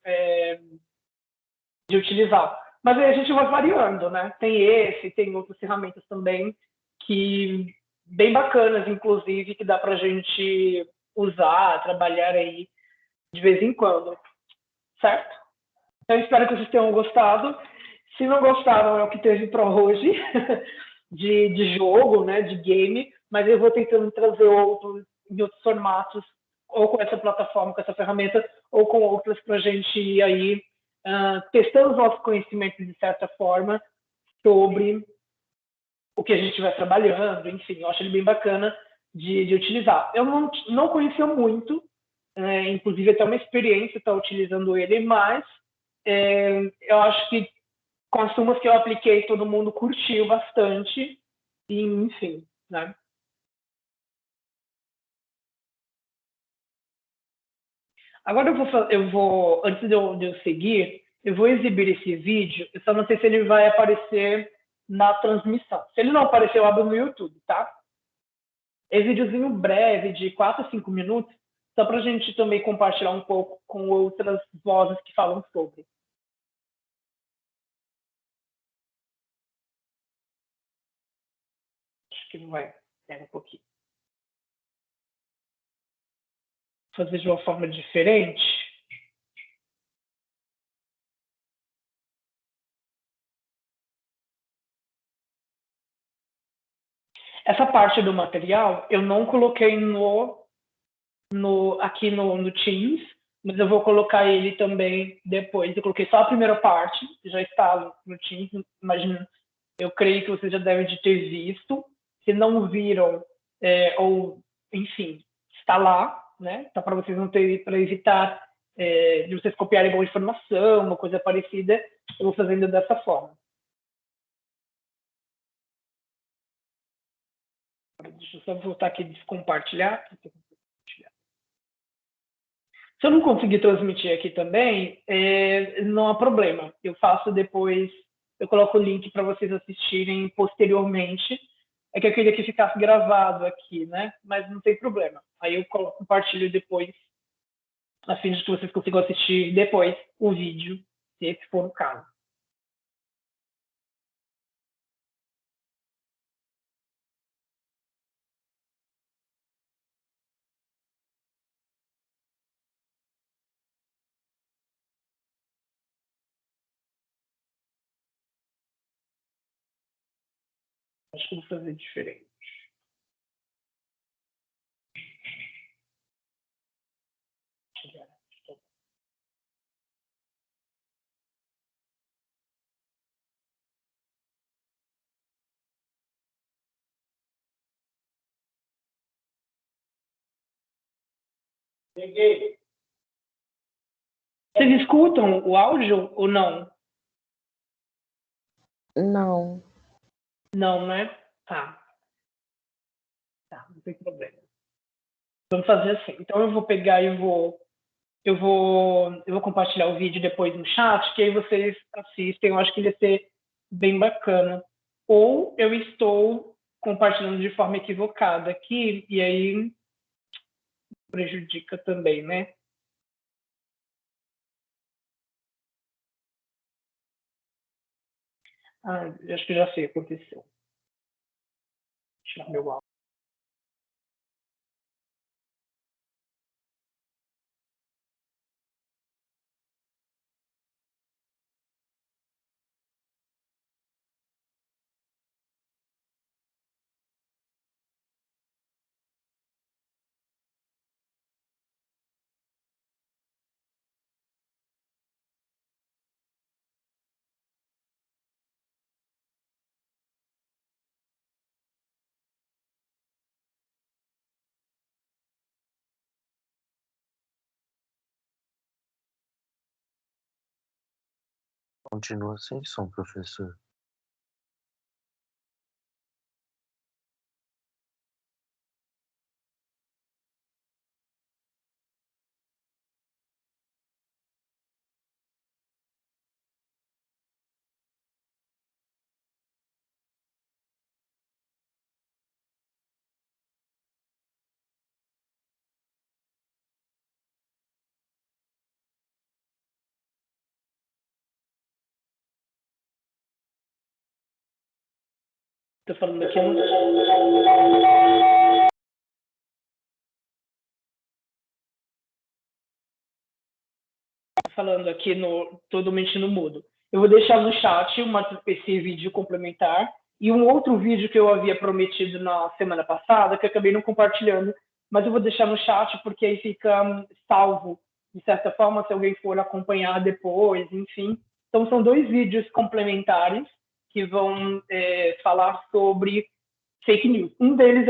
de utilizar. Mas aí a gente vai variando, né? Tem outras ferramentas também que bem bacanas, inclusive, que dá para a gente usar, trabalhar aí de vez em quando, certo? Eu espero que vocês tenham gostado. Se não gostaram, é o que teve para hoje de jogo, né, de game, mas eu vou tentando trazer em outros formatos, ou com essa plataforma, com essa ferramenta, ou com outras, para a gente ir aí testando os nossos conhecimentos de certa forma sobre o que a gente estiver trabalhando, enfim, eu acho ele bem bacana de utilizar. Eu não conhecia muito, inclusive até uma experiência estar utilizando ele, mas eu acho que com as turmas que eu apliquei, todo mundo curtiu bastante, e enfim, né? Agora eu vou antes de eu seguir, eu vou exibir esse vídeo, eu só não sei se ele vai aparecer na transmissão. Se ele não aparecer, eu abro no YouTube, tá? É um videozinho breve, de 4 a 5 minutos, só para a gente também compartilhar um pouco com outras vozes que falam sobre. Acho que não vai. Um pouquinho. Fazer de uma forma diferente. Essa parte do material eu não coloquei aqui no Teams, mas eu vou colocar ele também depois. Eu coloquei só a primeira parte, já está no Teams, imagino. Eu creio que vocês já devem de ter visto. Se não viram, ou, enfim, está lá, né? Tá para vocês não terem, para evitar de vocês copiarem alguma informação, uma coisa parecida, eu vou fazendo dessa forma. Deixa eu só voltar aqui e descompartilhar. Se eu não conseguir transmitir aqui também, não há problema. Eu faço depois, eu coloco o link para vocês assistirem posteriormente. É que eu queria que ficasse gravado aqui, né? Mas não tem problema. Aí eu compartilho depois, a fim de que vocês consigam assistir depois o vídeo, se esse for o caso. Acho que vou fazer diferente. Peguei. Vocês escutam o áudio ou não? Não. Não, né? Tá. Tá, não tem problema. Vamos fazer assim. Então eu vou pegar e eu vou compartilhar o vídeo depois no chat, que aí vocês assistem. Eu acho que ele ia ser bem bacana. Ou eu estou compartilhando de forma equivocada aqui, e aí prejudica também, né? Ah, acho que já sei o que aconteceu. Vou tirar meu áudio. Continua sem som, professor. Estou falando aqui no... falando aqui totalmente no mudo. Eu vou deixar no chat esse vídeo complementar e um outro vídeo que eu havia prometido na semana passada, que eu acabei não compartilhando, mas eu vou deixar no chat porque aí fica salvo, de certa forma, se alguém for acompanhar depois, enfim. Então, são 2 vídeos complementares que vão falar sobre fake news. Um deles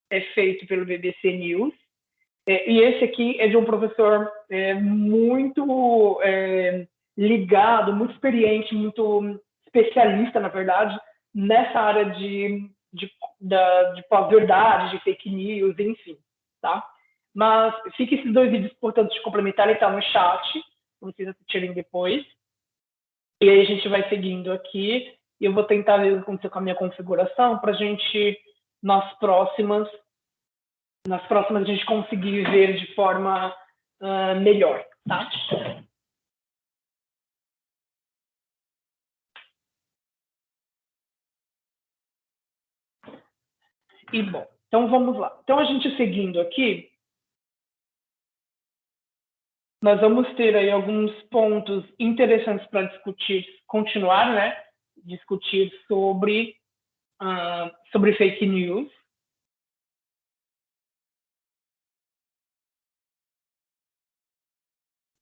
é feito pelo BBC News, E esse aqui é de um professor muito ligado, muito experiente, muito especialista, na verdade, nessa área de pós-verdade, de fake news, enfim, tá? Mas fica esses 2 vídeos, portanto, de complementar, ele está no chat, vocês assistirem depois. E aí a gente vai seguindo aqui, e eu vou tentar ver o que aconteceu com a minha configuração, para a gente, nas próximas a gente conseguir ver de forma melhor, tá? E bom, então vamos lá. Então a gente seguindo aqui, nós vamos ter aí alguns pontos interessantes para discutir, continuar, né? Discutir sobre fake news.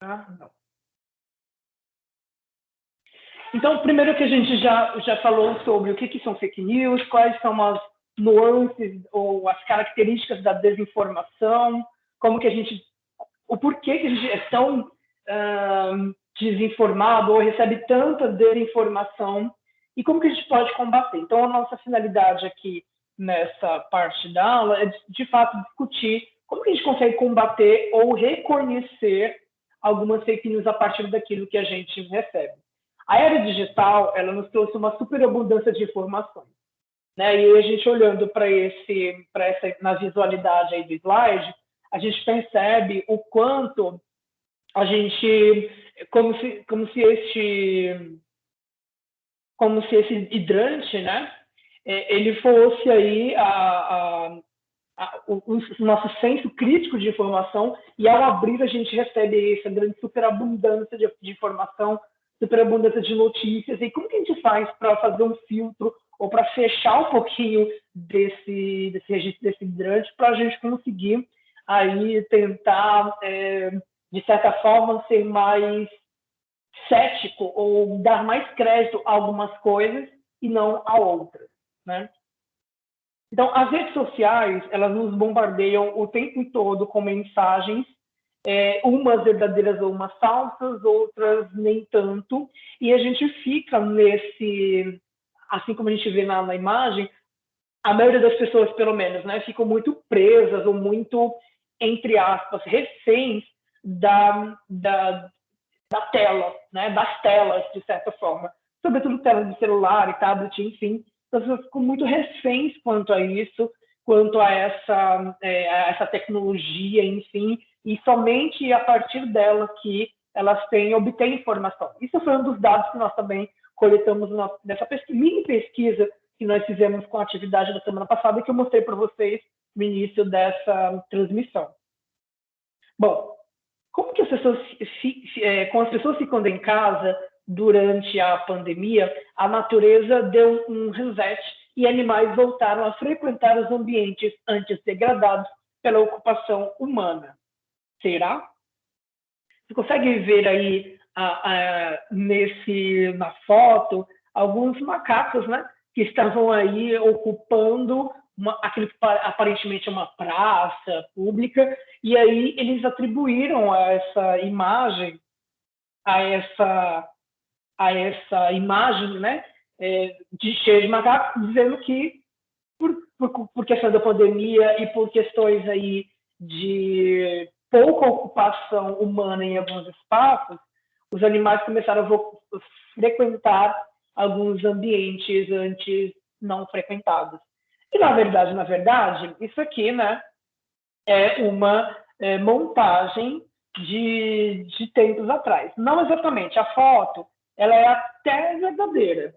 Não. Então, primeiro que a gente já falou sobre o que são fake news, quais são as nuances ou as características da desinformação, como que a gente, o porquê que a gente é tão desinformado ou recebe tanta desinformação e como que a gente pode combater. Então, a nossa finalidade aqui nessa parte da aula é, de fato, discutir como que a gente consegue combater ou reconhecer algumas fake news a partir daquilo que a gente recebe. A era digital, ela nos trouxe uma superabundância de informações, né? E a gente olhando para essa na visualidade aí do slide, a gente percebe o quanto a gente, como se esse hidrante, né? Ele fosse aí o nosso senso crítico de informação, e ao abrir a gente recebe essa grande superabundância de informação, superabundância de notícias. E como que a gente faz para fazer um filtro ou para fechar um pouquinho desse registro, desse hidrante, para a gente conseguir aí tentar, de certa forma, ser mais cético ou dar mais crédito a algumas coisas e não a outras, né? Então, as redes sociais, elas nos bombardeiam o tempo todo com mensagens, umas verdadeiras ou umas falsas, outras nem tanto, e a gente fica nesse, assim como a gente vê na imagem, a maioria das pessoas, pelo menos, né, ficam muito presas ou muito, entre aspas, reféns da tela, né, das telas, de certa forma, sobretudo telas de celular e tablet, enfim. As pessoas ficam muito reféns quanto a isso, quanto a essa tecnologia, enfim, e somente a partir dela que elas obtêm informação. Isso foi um dos dados que nós também coletamos nessa mini pesquisa que nós fizemos com a atividade da semana passada, que eu mostrei para vocês no início dessa transmissão. Bom, como que as pessoas ficando em casa durante a pandemia, a natureza deu um reset e animais voltaram a frequentar os ambientes antes degradados pela ocupação humana. Será? Você consegue ver aí na foto alguns macacos, né, que estavam aí ocupando aquilo que aparentemente é uma praça pública, e aí eles atribuíram a essa imagem, né, de cheio de macacos, dizendo que por questão da pandemia e por questões aí de pouca ocupação humana em alguns espaços, os animais começaram a frequentar alguns ambientes antes não frequentados. E, na verdade, isso aqui, né, é uma montagem de tempos atrás. Não exatamente. A foto, ela é até verdadeira,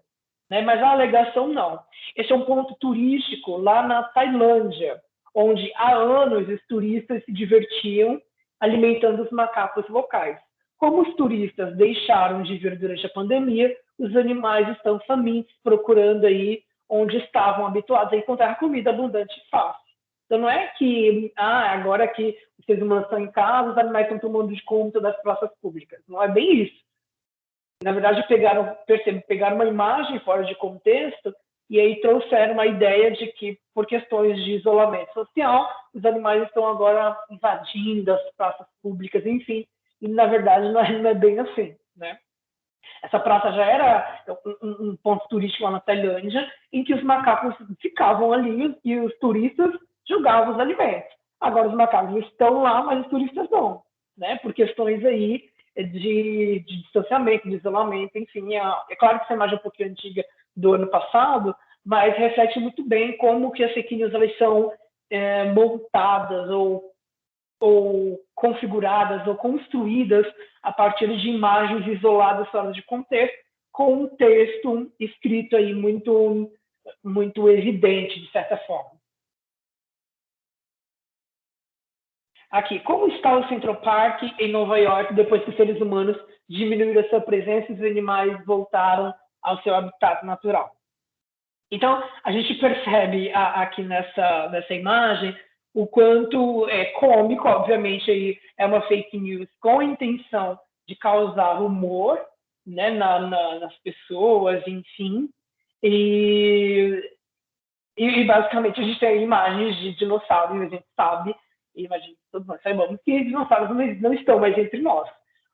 né, mas a alegação não. Esse é um ponto turístico lá na Tailândia, onde há anos os turistas se divertiam alimentando os macacos locais. Como os turistas deixaram de vir durante a pandemia, os animais estão famintos, procurando aí onde estavam habituados a encontrar comida abundante e fácil. Então, não é que agora que os seres humanos estão em casa, os animais estão tomando de conta das praças públicas. Não é bem isso. Na verdade, pegaram uma imagem fora de contexto e aí trouxeram uma ideia de que, por questões de isolamento social, os animais estão agora invadindo as praças públicas, enfim, e na verdade não é bem assim, né? Essa praça já era um ponto turístico lá na Tailândia, em que os macacos ficavam ali e os turistas jogavam os alimentos. Agora os macacos estão lá, mas os turistas não, né? Por questões aí de distanciamento, de isolamento, enfim. É claro que essa imagem é um pouquinho antiga do ano passado, mas reflete muito bem como que as fake news elas são montadas ou configuradas ou construídas a partir de imagens isoladas fora de contexto, com um texto escrito aí muito, muito evidente, de certa forma. Aqui, como está o Central Park em Nova York depois que os seres humanos diminuíram a sua presença e os animais voltaram ao seu habitat natural? Então, a gente percebe aqui nessa imagem o quanto é cômico, obviamente, aí é uma fake news com a intenção de causar humor, né, nas pessoas, enfim. E basicamente a gente tem imagens de dinossauros, e a gente sabe, e imagina, todos nós sabemos que dinossauros não estão mais entre nós.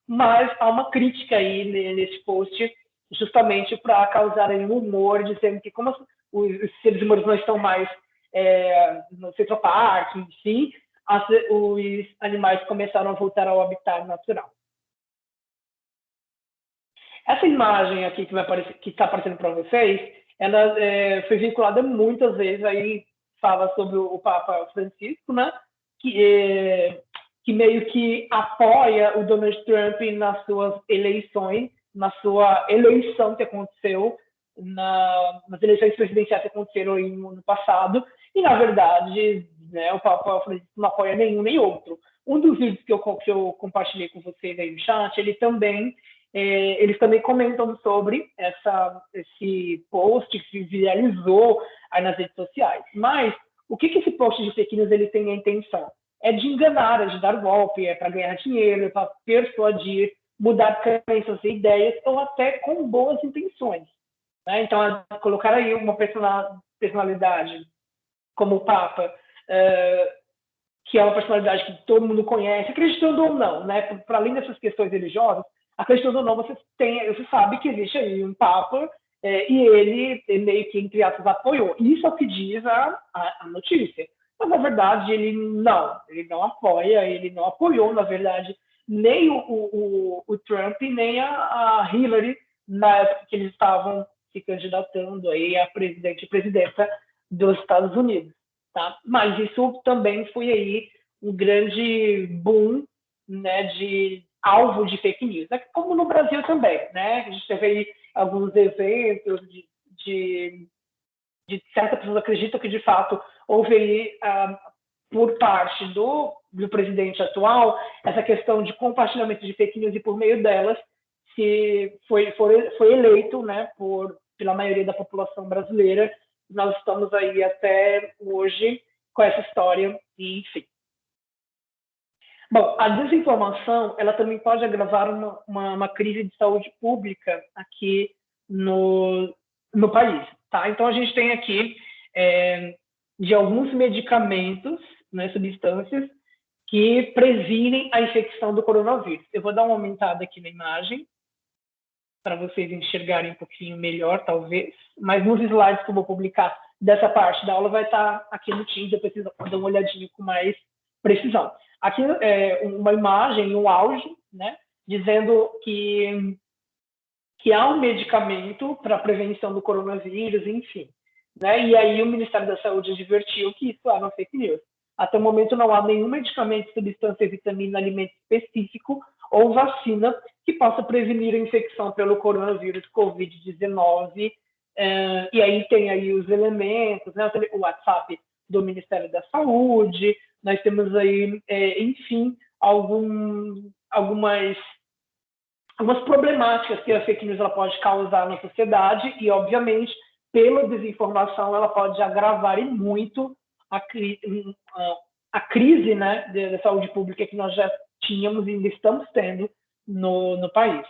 Mas há uma crítica aí nesse post, justamente para causar aí um humor, dizendo que como os seres humanos não estão mais no Central Park, enfim, os animais começaram a voltar ao habitat natural. Essa imagem aqui que está aparecendo para vocês, ela foi vinculada muitas vezes, aí fala sobre o Papa Francisco, né, que meio que apoia o Donald Trump nas suas eleições, na sua eleição que aconteceu, nas eleições presidenciais que aconteceram aí no ano passado, e, na verdade, né, o Papa Francisco não apoia nenhum nem outro. Um dos vídeos que eu compartilhei com vocês aí no chat, eles também comentam sobre esse post que viralizou aí nas redes sociais. Mas o que esse post de fake news ele tem a intenção? É de enganar, é de dar golpe, é para ganhar dinheiro, é para persuadir, mudar crenças e ideias, ou até com boas intenções. Né? Então, colocar aí uma personalidade como o Papa, que é uma personalidade que todo mundo conhece, acreditando ou não, né? Para além dessas questões religiosas, acreditando ou não, você sabe que existe aí um Papa e ele meio que, entre aspas, apoiou. Isso é o que diz a notícia. Mas, na verdade, ele não apoia, ele não apoiou, na verdade, nem o Trump, nem a Hillary, na época que eles estavam se candidatando aí a presidente e presidenta dos Estados Unidos. Tá? Mas isso também foi aí um grande boom, né, de alvo de fake news, né? Como no Brasil também, né? A gente teve aí alguns eventos de certas pessoas acreditam que de fato houve aí por parte do presidente atual essa questão de compartilhamento de fake news e por meio delas se foi eleito, né, pela maioria da população brasileira. Nós estamos aí até hoje com essa história e enfim. Bom, a desinformação ela também pode agravar uma crise de saúde pública aqui no país. Tá? Então, a gente tem aqui de alguns medicamentos, né, substâncias, que previnem a infecção do coronavírus. Eu vou dar uma aumentada aqui na imagem, para vocês enxergarem um pouquinho melhor, talvez. Mas nos slides que eu vou publicar dessa parte da aula vai estar aqui no Teams, depois vocês vão dar uma olhadinha com mais precisão. Aqui é uma imagem, um áudio, né, dizendo que há um medicamento para a prevenção do coronavírus, enfim. Né? E aí o Ministério da Saúde advertiu que isso era uma fake news. Até o momento não há nenhum medicamento, substância, vitamina, alimento específico ou vacina que possa prevenir a infecção pelo coronavírus Covid-19. E aí tem aí os elementos, né? O WhatsApp do Ministério da Saúde, nós temos aí, enfim, algumas problemáticas que a fake news ela pode causar na sociedade e, obviamente, pela desinformação, ela pode agravar e muito a crise, né, da saúde pública que nós já tínhamos e ainda estamos tendo no país.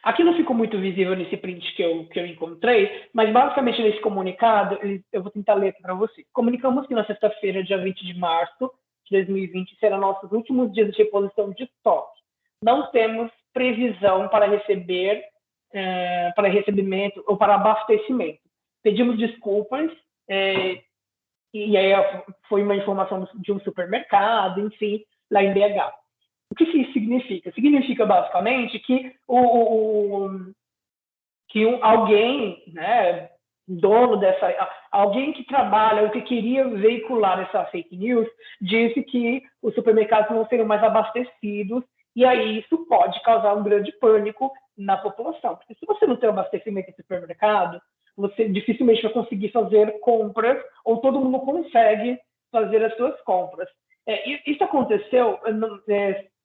Aqui não ficou muito visível nesse print que eu encontrei, mas basicamente nesse comunicado, eu vou tentar ler aqui para você. Comunicamos que na sexta-feira, dia 20 de março de 2020, serão nossos últimos dias de reposição de estoque. Não temos previsão para recebimento ou para abastecimento. Pedimos desculpas, e aí foi uma informação de um supermercado, enfim, lá em BH. O que isso significa? Significa basicamente que alguém, né, dono alguém que trabalha ou que queria veicular essa fake news, disse que os supermercados não seriam mais abastecidos, e aí isso pode causar um grande pânico na população. Porque se você não tem abastecimento em supermercado, você dificilmente vai conseguir fazer compras, ou todo mundo consegue fazer as suas compras. Isso aconteceu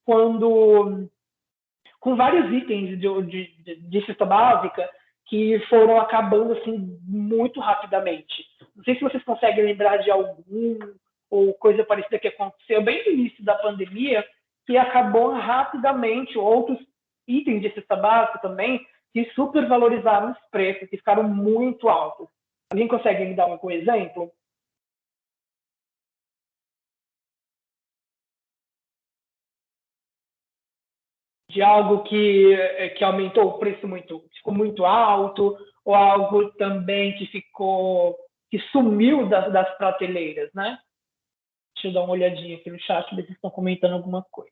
quando, com vários itens de cesta básica que foram acabando assim muito rapidamente. Não sei se vocês conseguem lembrar de algum ou coisa parecida que aconteceu bem no início da pandemia, que acabou rapidamente, outros itens de cesta básica também, que supervalorizaram os preços, que ficaram muito altos. Alguém consegue me dar algum exemplo? De algo que aumentou o preço ficou muito alto, ou algo também que sumiu das prateleiras, né? Deixa eu dar uma olhadinha aqui no chat, ver se vocês estão comentando alguma coisa.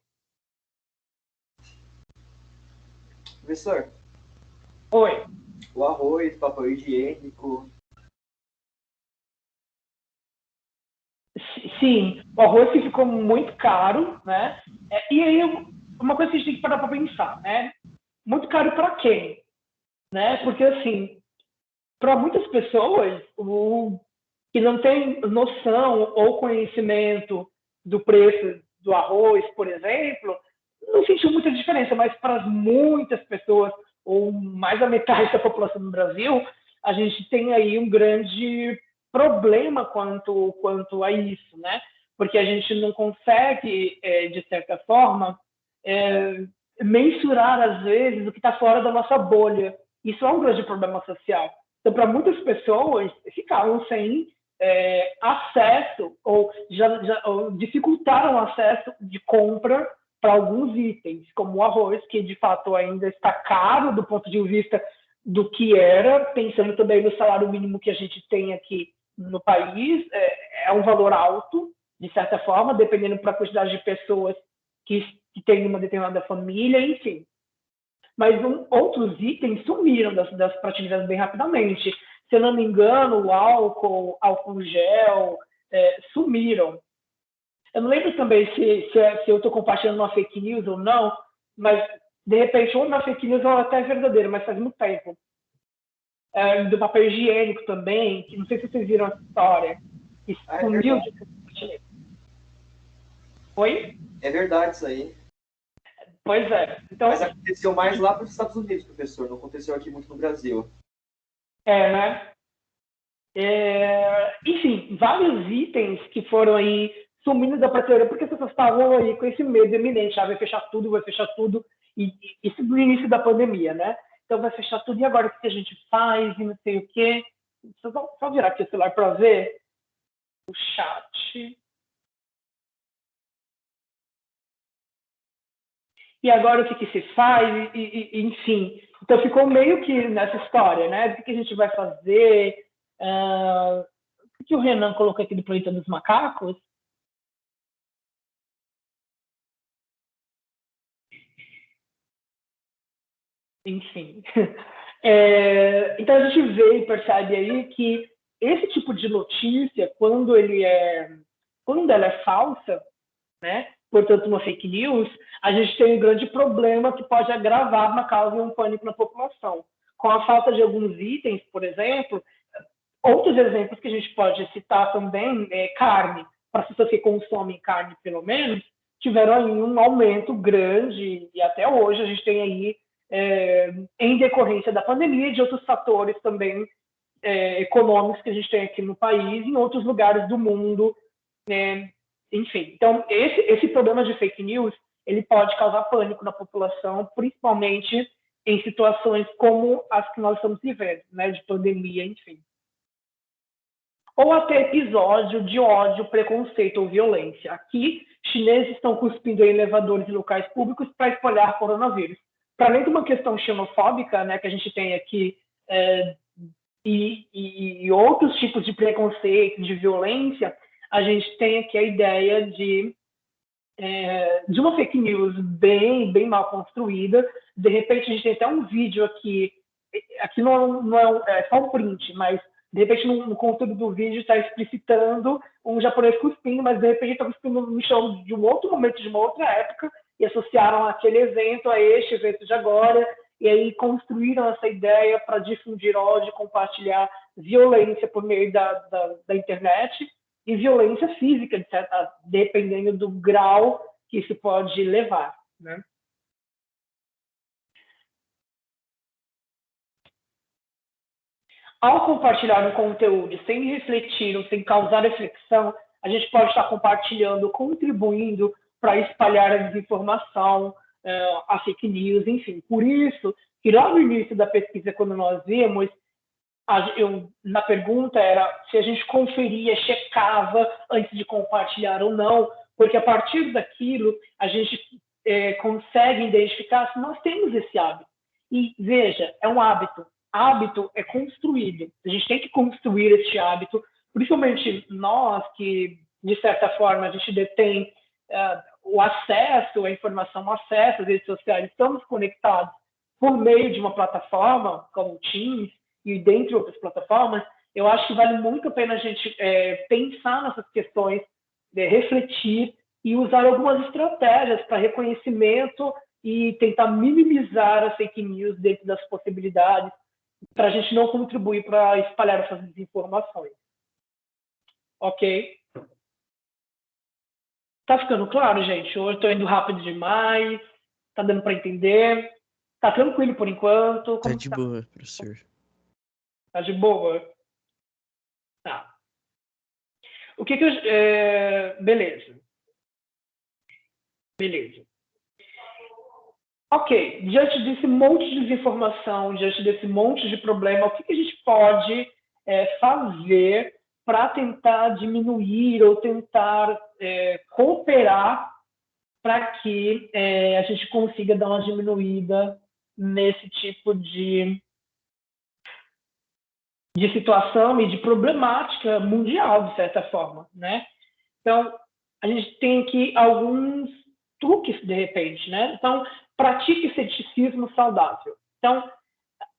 Professor. Oi. O arroz, papel higiênico. Sim, o arroz que ficou muito caro, né? E aí, uma coisa que a gente tem que parar para pensar, né? Muito caro para quem? Né? Porque, assim, para muitas pessoas, que não tem noção ou conhecimento do preço do arroz, por exemplo, não sentiu muita diferença, mas para muitas pessoas, ou mais da metade da população do Brasil, a gente tem aí um grande problema quanto a isso, né? Porque a gente não consegue, de certa forma, mensurar, às vezes, o que está fora da nossa bolha. Isso é um grande problema social. Então, para muitas pessoas, ficaram sem acesso ou ou dificultaram o acesso de compra para alguns itens, como o arroz, que de fato ainda está caro do ponto de vista do que era, pensando também no salário mínimo que a gente tem aqui no país, é um valor alto, de certa forma, dependendo da quantidade de pessoas que tem uma determinada família, enfim. Mas outros itens sumiram das prateleiras bem rapidamente. Se eu não me engano, o álcool gel, sumiram. Eu não lembro também se eu estou compartilhando uma fake news ou não, mas, de repente, ou uma fake news ou até é verdadeira, mas faz muito tempo. Do papel higiênico também, que não sei se vocês viram essa história, que sumiu de prateleira. Oi? É verdade isso aí. Pois é. Então, mas aconteceu mais lá para os Estados Unidos, professor. Não aconteceu aqui muito no Brasil. Né? Enfim, vários itens que foram aí sumindo da prateleira, porque as pessoas estavam aí com esse medo iminente, vai fechar tudo, e isso no início da pandemia, né? Então vai fechar tudo, e agora o que a gente faz, e não sei o quê. Só virar aqui o celular para ver o chat. E agora o que se faz, enfim. Então ficou meio que nessa história, né? O que a gente vai fazer? O que o Renan colocou aqui do Planeta dos Macacos? Enfim. Então a gente vê e percebe aí que esse tipo de notícia, quando ela é falsa, né? Portanto, uma fake news, a gente tem um grande problema que pode agravar uma causa e um pânico na população. Com a falta de alguns itens, por exemplo, outros exemplos que a gente pode citar também carne. Para as pessoas que consomem carne, pelo menos, tiveram aí um aumento grande, e até hoje a gente tem aí, em decorrência da pandemia e de outros fatores também econômicos que a gente tem aqui no país e em outros lugares do mundo, enfim. Então, esse problema de fake news, ele pode causar pânico na população, principalmente em situações como as que nós estamos vivendo, né, de pandemia, enfim. Ou até episódio de ódio, preconceito ou violência. Aqui, chineses estão cuspindo em elevadores e locais públicos para espalhar coronavírus. Para além de uma questão xenofóbica, né, que a gente tem aqui, e outros tipos de preconceito, de violência, a gente tem aqui a ideia de uma fake news bem mal construída. De repente, a gente tem até um vídeo aqui não é só um print, mas de repente no conteúdo do vídeo está explicitando um japonês cuspindo, mas de repente está cuspindo no chão de um outro momento, de uma outra época, e associaram aquele evento a este evento de agora, e aí construíram essa ideia para difundir ódio, compartilhar violência por meio da internet, e violência física, dependendo do grau que isso pode levar, né? Ao compartilhar um conteúdo sem refletir ou sem causar reflexão, a gente pode estar compartilhando, contribuindo para espalhar a desinformação, a fake news, enfim. Por isso, que lá no início da pesquisa, quando nós vimos, na pergunta era se a gente conferia, checava antes de compartilhar ou não, porque a partir daquilo a gente consegue identificar se nós temos esse hábito. E veja, é um hábito. Hábito é construído. A gente tem que construir esse hábito, principalmente nós que, de certa forma, a gente detém o acesso à informação, o acesso às redes sociais, estamos conectados por meio de uma plataforma como o Teams e dentre outras plataformas. Eu acho que vale muito a pena a gente pensar nessas questões, refletir e usar algumas estratégias para reconhecimento e tentar minimizar as fake news dentro das possibilidades, para a gente não contribuir para espalhar essas desinformações. Ok? Tá ficando claro, gente? Hoje estou indo rápido demais. Tá dando para entender? Tá tranquilo por enquanto? Tá de boa, professor. Tá de boa? Tá. O que eu... Beleza. Ok, diante desse monte de desinformação, diante desse monte de problema, o que a gente pode fazer para tentar diminuir ou tentar cooperar para que a gente consiga dar uma diminuída nesse tipo de situação e de problemática mundial, de certa forma, né? Então, a gente tem aqui alguns truques, de repente, né? Então, pratique ceticismo saudável. Então,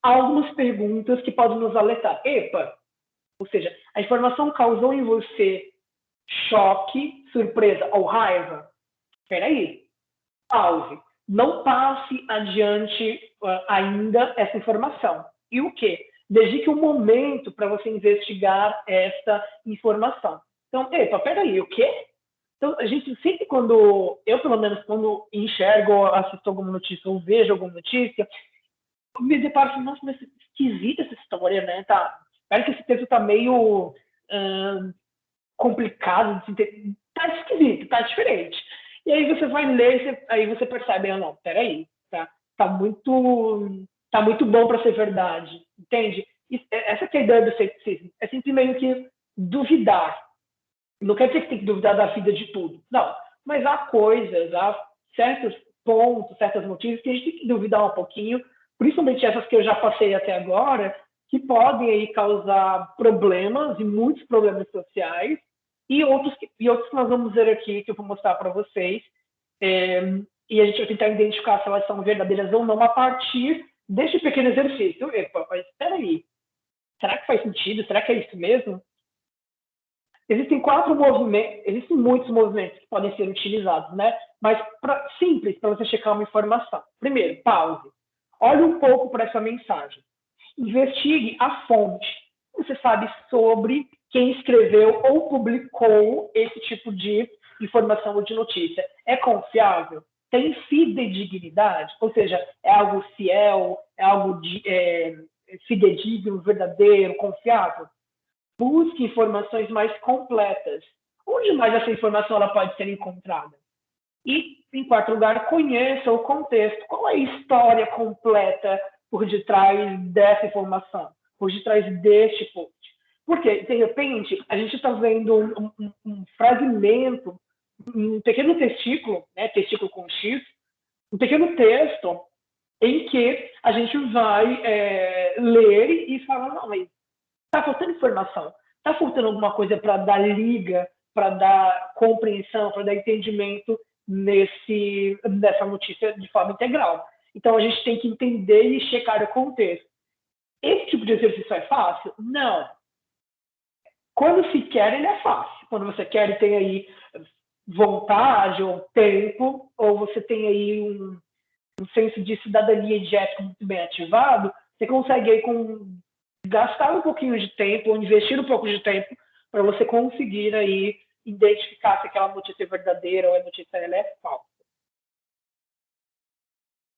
há algumas perguntas que podem nos alertar. Epa! Ou seja, a informação causou em você choque, surpresa ou raiva? Espera aí. Pause. Não passe adiante ainda essa informação. E o quê? Dedique um momento para você investigar essa informação. Então, epa, peraí, o quê? Então, a gente sempre eu pelo menos, quando enxergo, assisto alguma notícia ou vejo alguma notícia, eu me deparo com, nossa, mas esquisita essa história, né? Parece que esse texto tá meio complicado, tá esquisito, tá diferente. E aí você vai ler, aí você percebe, não, peraí, tá muito bom para ser verdade, entende? Essa que é a ideia do ceticismo, é sempre meio que duvidar. Não quer dizer que tem que duvidar da vida de tudo, não, mas há coisas, há certos pontos, certas notícias que a gente tem que duvidar um pouquinho, principalmente essas que eu já passei até agora, que podem aí causar problemas e muitos problemas sociais, e outros que nós vamos ver aqui, que eu vou mostrar para vocês, e a gente vai tentar identificar se elas são verdadeiras ou não a partir deste pequeno exercício. Epa, mas espera aí, será que faz sentido? Será que é isso mesmo? Existem muitos movimentos que podem ser utilizados, né? Mas simples para você checar uma informação. Primeiro, pause. Olhe um pouco para essa mensagem. Investigue a fonte. Você sabe sobre quem escreveu ou publicou esse tipo de informação ou de notícia. É confiável? Tem fidedignidade? Ou seja, é algo fiel? É algo fidedigno, verdadeiro, confiável? Busque informações mais completas. Onde mais essa informação ela pode ser encontrada? E, em quarto lugar, conheça o contexto. Qual é a história completa por detrás dessa informação, por detrás deste post? Porque, de repente, a gente está vendo um fragmento, um pequeno testículo, né, testículo com X, um pequeno texto em que a gente vai ler e falar, não, mas está faltando informação, está faltando alguma coisa para dar liga, para dar compreensão, para dar entendimento nessa notícia de forma integral. Então, a gente tem que entender e checar o contexto. Esse tipo de exercício é fácil? Não. Quando se quer, ele é fácil. Quando você quer e tem aí vontade ou tempo, ou você tem aí um senso de cidadania e de ética muito bem ativado, você consegue aí gastar um pouquinho de tempo, ou investir um pouco de tempo, para você conseguir aí identificar se aquela notícia é verdadeira ou a notícia ela é falsa.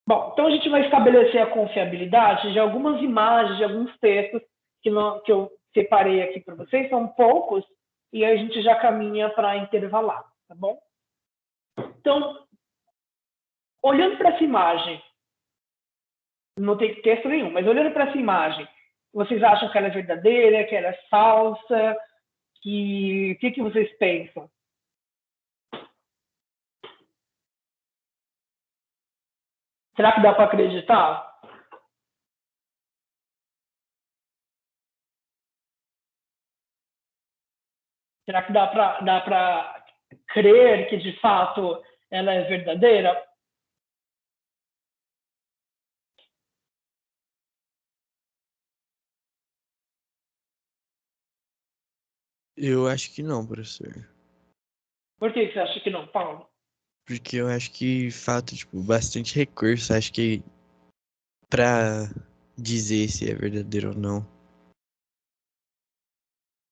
Bom, então a gente vai estabelecer a confiabilidade de algumas imagens, de alguns textos que eu separei aqui para vocês, são poucos, e aí a gente já caminha para intervalar, tá bom? Então, olhando para essa imagem, não tem texto nenhum, mas olhando para essa imagem, vocês acham que ela é verdadeira, que ela é falsa? O que vocês pensam? Será que dá para acreditar? Será que dá para crer que, de fato, ela é verdadeira? Eu acho que não, professor. Por que você acha que não, Paulo? Porque eu acho que falta, tipo, bastante recurso. Acho que pra dizer se é verdadeiro ou não.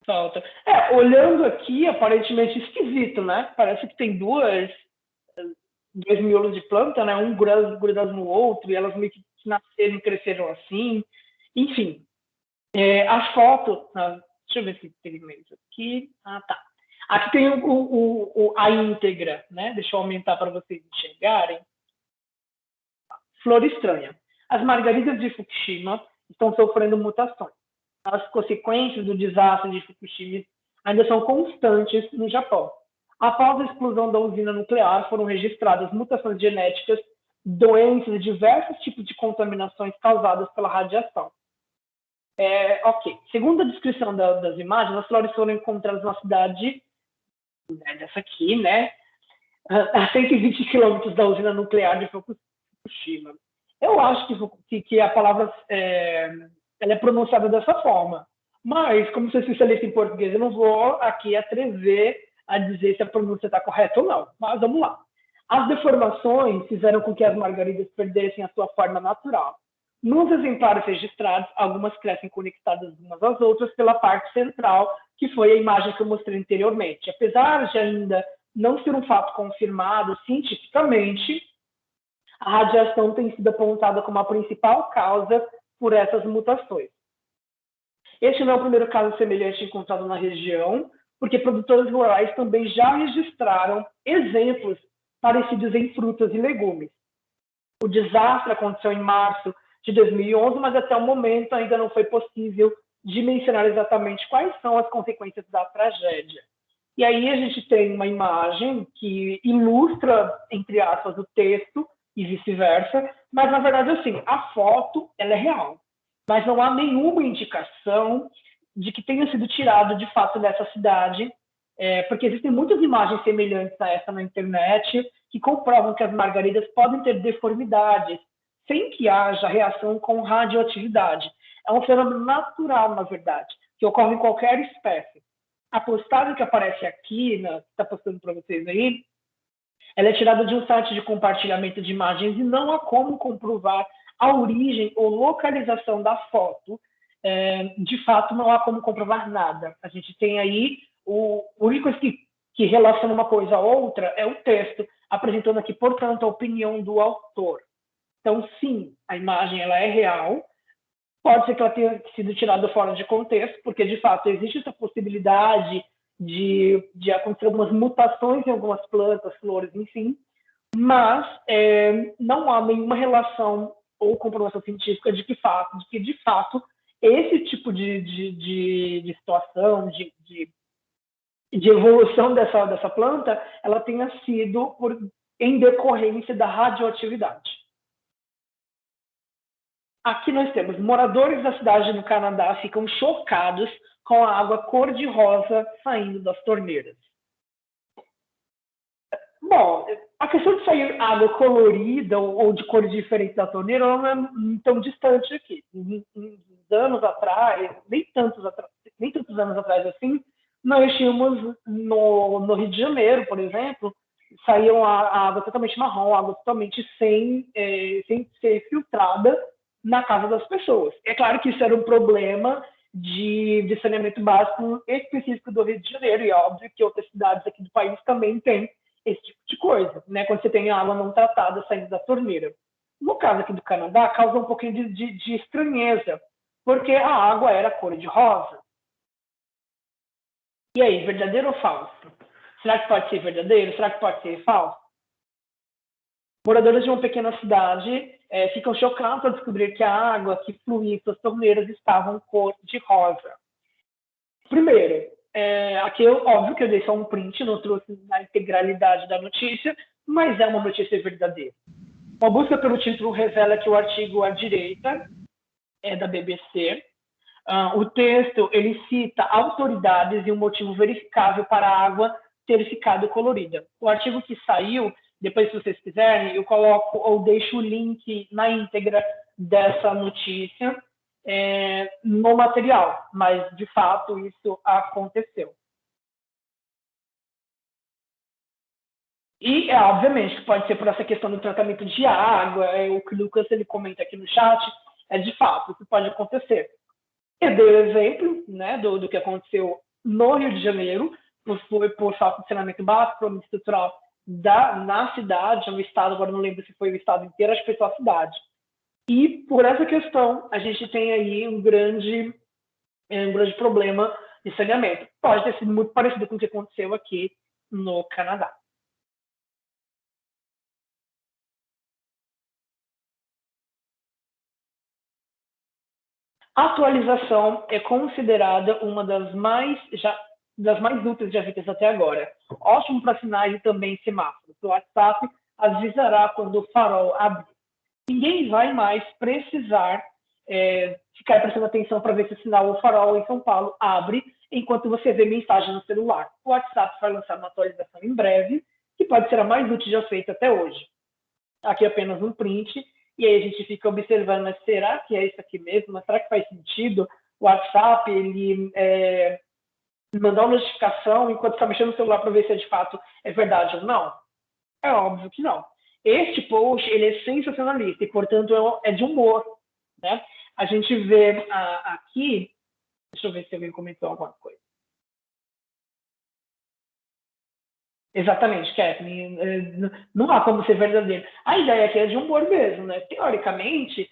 Falta. Olhando aqui, aparentemente esquisito, né? Parece que tem dois miolos de planta, né? Um grudado no outro, e elas meio que nasceram e cresceram assim. Enfim, a foto... deixa eu ver se tem isso aqui. Ah, tá. Aqui tem a íntegra, né? Deixa eu aumentar para vocês enxergarem. Flor estranha. As margaridas de Fukushima estão sofrendo mutações. As consequências do desastre de Fukushima ainda são constantes no Japão. Após a explosão da usina nuclear, foram registradas mutações genéticas, doenças e diversos tipos de contaminações causadas pela radiação. Ok. Segundo a descrição das imagens, as flores foram encontradas na cidade, dessa aqui, né, a 120 quilômetros da usina nuclear de Fukushima. Eu acho que a palavra ela é pronunciada dessa forma, mas como sou especialista em português, eu não vou aqui atrever a dizer se a pronúncia está correta ou não, mas vamos lá. As deformações fizeram com que as margaridas perdessem a sua forma natural. Nos exemplares registrados, algumas crescem conectadas umas às outras pela parte central, que foi a imagem que eu mostrei anteriormente. Apesar de ainda não ser um fato confirmado cientificamente, a radiação tem sido apontada como a principal causa por essas mutações. Este não é o primeiro caso semelhante encontrado na região, porque produtores rurais também já registraram exemplos parecidos em frutas e legumes. O desastre aconteceu em março de 2011, mas até o momento ainda não foi possível dimensionar exatamente quais são as consequências da tragédia. E aí a gente tem uma imagem que ilustra, entre aspas, o texto e vice-versa, mas na verdade, assim, a foto ela é real, mas não há nenhuma indicação de que tenha sido tirado de fato dessa cidade, porque existem muitas imagens semelhantes a essa na internet que comprovam que as margaridas podem ter deformidades sem que haja reação com radioatividade. É um fenômeno natural, na verdade, que ocorre em qualquer espécie. A postagem que aparece aqui, que está postando para vocês aí, ela é tirada de um site de compartilhamento de imagens e não há como comprovar a origem ou localização da foto. De fato, não há como comprovar nada. A gente tem aí, o único que relaciona uma coisa a outra é o texto, apresentando aqui, portanto, a opinião do autor. Então, sim, a imagem ela é real. Pode ser que ela tenha sido tirada fora de contexto, porque, de fato, existe essa possibilidade de acontecer algumas mutações em algumas plantas, flores, enfim, mas não há nenhuma relação ou comprovação científica de que, de fato, esse tipo de situação, de evolução dessa planta, ela tenha sido em decorrência da radioatividade. Aqui nós temos moradores da cidade no Canadá ficam chocados com a água cor-de-rosa saindo das torneiras. Bom, a questão de sair água colorida ou de cores diferentes da torneira não é tão distante aqui. Anos atrás, nem tantos anos atrás assim, nós tínhamos no Rio de Janeiro, por exemplo, saiu a água totalmente marrom, a água totalmente sem ser filtrada na casa das pessoas. É claro que isso era um problema de saneamento básico específico do Rio de Janeiro, e é óbvio que outras cidades aqui do país também têm esse tipo de coisa, né? Quando você tem água não tratada saindo da torneira. No caso aqui do Canadá, causa um pouquinho de estranheza, porque a água era cor de rosa. E aí, verdadeiro ou falso? Será que pode ser verdadeiro? Será que pode ser falso? Moradores de uma pequena cidade ficam chocados ao descobrir que a água que fluía em suas torneiras estava cor de rosa. Primeiro, aqui óbvio que eu dei só um print, não trouxe a integralidade da notícia, mas é uma notícia verdadeira. Uma busca pelo título revela que o artigo à direita é da BBC. O texto ele cita autoridades e um motivo verificável para a água ter ficado colorida. O artigo que saiu, depois se vocês quiserem, eu coloco ou deixo o link na íntegra dessa notícia no material, mas de fato isso aconteceu. E obviamente que pode ser por essa questão do tratamento de água, o que o Lucas ele comenta aqui no chat, de fato, isso pode acontecer. Eu dei o exemplo, né, do que aconteceu no Rio de Janeiro, por falta de saneamento básico, problema estrutural na cidade, no estado, agora não lembro se foi o estado inteiro, acho que foi só a cidade. E por essa questão, a gente tem aí um grande problema de saneamento. Pode ter sido muito parecido com o que aconteceu aqui no Canadá. A atualização é considerada uma das mais úteis já feitas até agora. Ótimo para sinais e também semáforos. O WhatsApp avisará quando o farol abrir. Ninguém vai mais precisar ficar prestando atenção para ver se o sinal ou farol em São Paulo abre enquanto você vê mensagem no celular. O WhatsApp vai lançar uma atualização em breve, que pode ser a mais útil já feita até hoje. Aqui apenas um print, e aí a gente fica observando, mas será que é isso aqui mesmo? Mas será que faz sentido o WhatsApp ele mandar uma notificação enquanto está mexendo no celular para ver se de fato é verdade ou não? É óbvio que não. Este post ele é sensacionalista e, portanto, é de humor, né? A gente vê aqui, deixa eu ver se alguém comentou alguma coisa. Exatamente, Kathleen. Não há como ser verdadeiro. A ideia aqui é de humor mesmo, né? Teoricamente,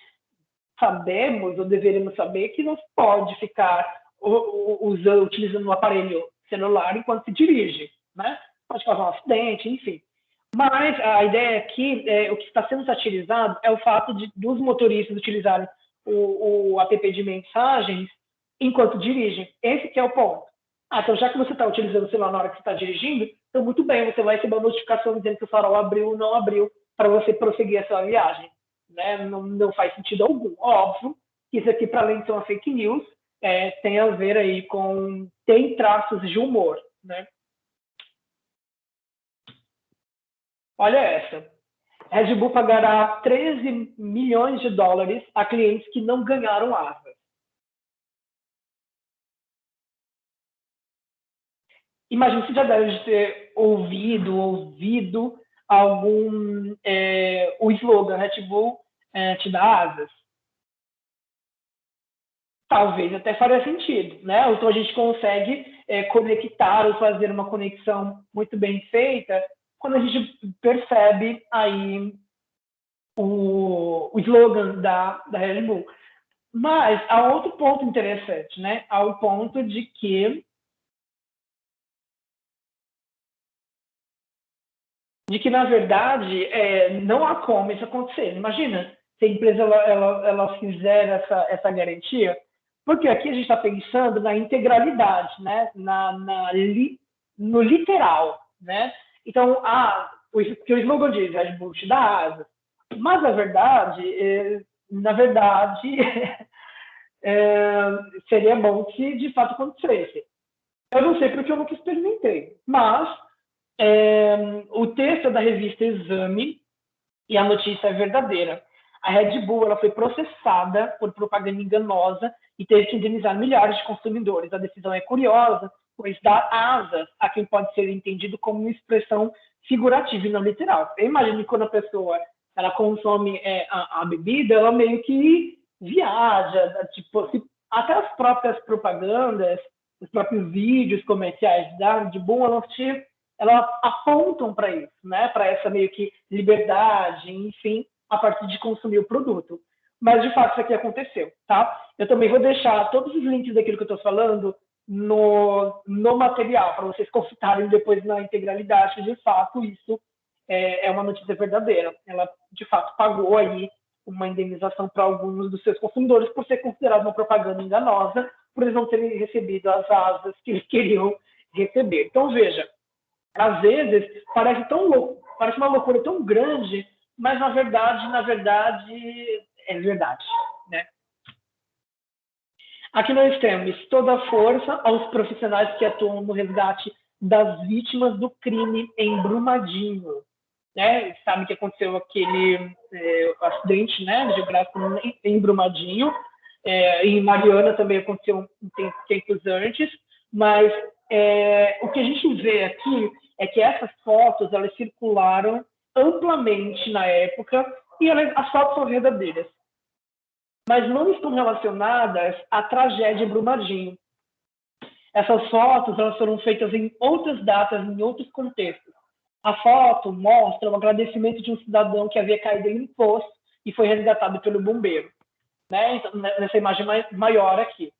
sabemos ou deveríamos saber que não se pode ficar utilizando um aparelho celular enquanto se dirige, né? Pode causar um acidente, enfim. Mas a ideia aqui, o que está sendo satirizado é o fato dos motoristas utilizarem o app de mensagens enquanto dirigem. Esse que é o ponto. Então já que você está utilizando o celular na hora que você está dirigindo, então muito bem, você vai receber uma notificação dizendo que o farol abriu ou não abriu para você prosseguir a sua viagem. Né? Não faz sentido algum. Óbvio que isso aqui, para além de ser uma fake news, tem a ver aí tem traços de humor. Né? Olha essa. Red Bull pagará 13 milhões de dólares a clientes que não ganharam asas. Imagino que você já deve ter ouvido o slogan Red Bull te dá asas. Talvez até faria sentido, né? Então a gente consegue conectar ou fazer uma conexão muito bem feita quando a gente percebe aí o slogan da Red Bull. Mas há outro ponto interessante, né? Há o ponto de que de que, na verdade, não há como isso acontecer. Imagina se a empresa ela fizer essa garantia, porque aqui a gente está pensando na integralidade, né? No literal, né? Então, que o slogan diz, Red Bull te dá asas. Mas, na verdade, seria bom que, de fato, acontecesse. Eu não sei porque eu nunca experimentei, mas o texto é da revista Exame e a notícia é verdadeira. A Red Bull ela foi processada por propaganda enganosa e teve que indenizar milhares de consumidores. A decisão é curiosa, pois dá asas a quem pode ser entendido como uma expressão figurativa e não literal. Eu imagino que quando a pessoa ela consome a bebida, ela meio que viaja, tipo, até as próprias propagandas, os próprios vídeos comerciais da Red Bull, elas apontam para isso, né? Para essa meio que liberdade, enfim, a partir de consumir o produto. Mas, de fato, isso aqui aconteceu, tá? Eu também vou deixar todos os links daquilo que eu estou falando no material, para vocês consultarem depois na integralidade, que, de fato, isso é uma notícia verdadeira. Ela, de fato, pagou aí uma indenização para alguns dos seus consumidores por ser considerado uma propaganda enganosa, por eles não terem recebido as asas que eles queriam receber. Então, veja, às vezes parece uma loucura tão grande, mas na verdade é verdade, né? Aqui nós temos toda a força aos profissionais que atuam no resgate das vítimas do crime em Brumadinho, né? Sabe que aconteceu aquele acidente, né, geográfico em Brumadinho, em Mariana também aconteceu tempos antes, mas o que a gente vê aqui é que essas fotos elas circularam amplamente na época e as fotos são verdadeiras, mas não estão relacionadas à tragédia em Brumadinho. Essas fotos elas foram feitas em outras datas, em outros contextos. A foto mostra o agradecimento de um cidadão que havia caído em um poço e foi resgatado pelo bombeiro, né? Então, nessa imagem maior aqui.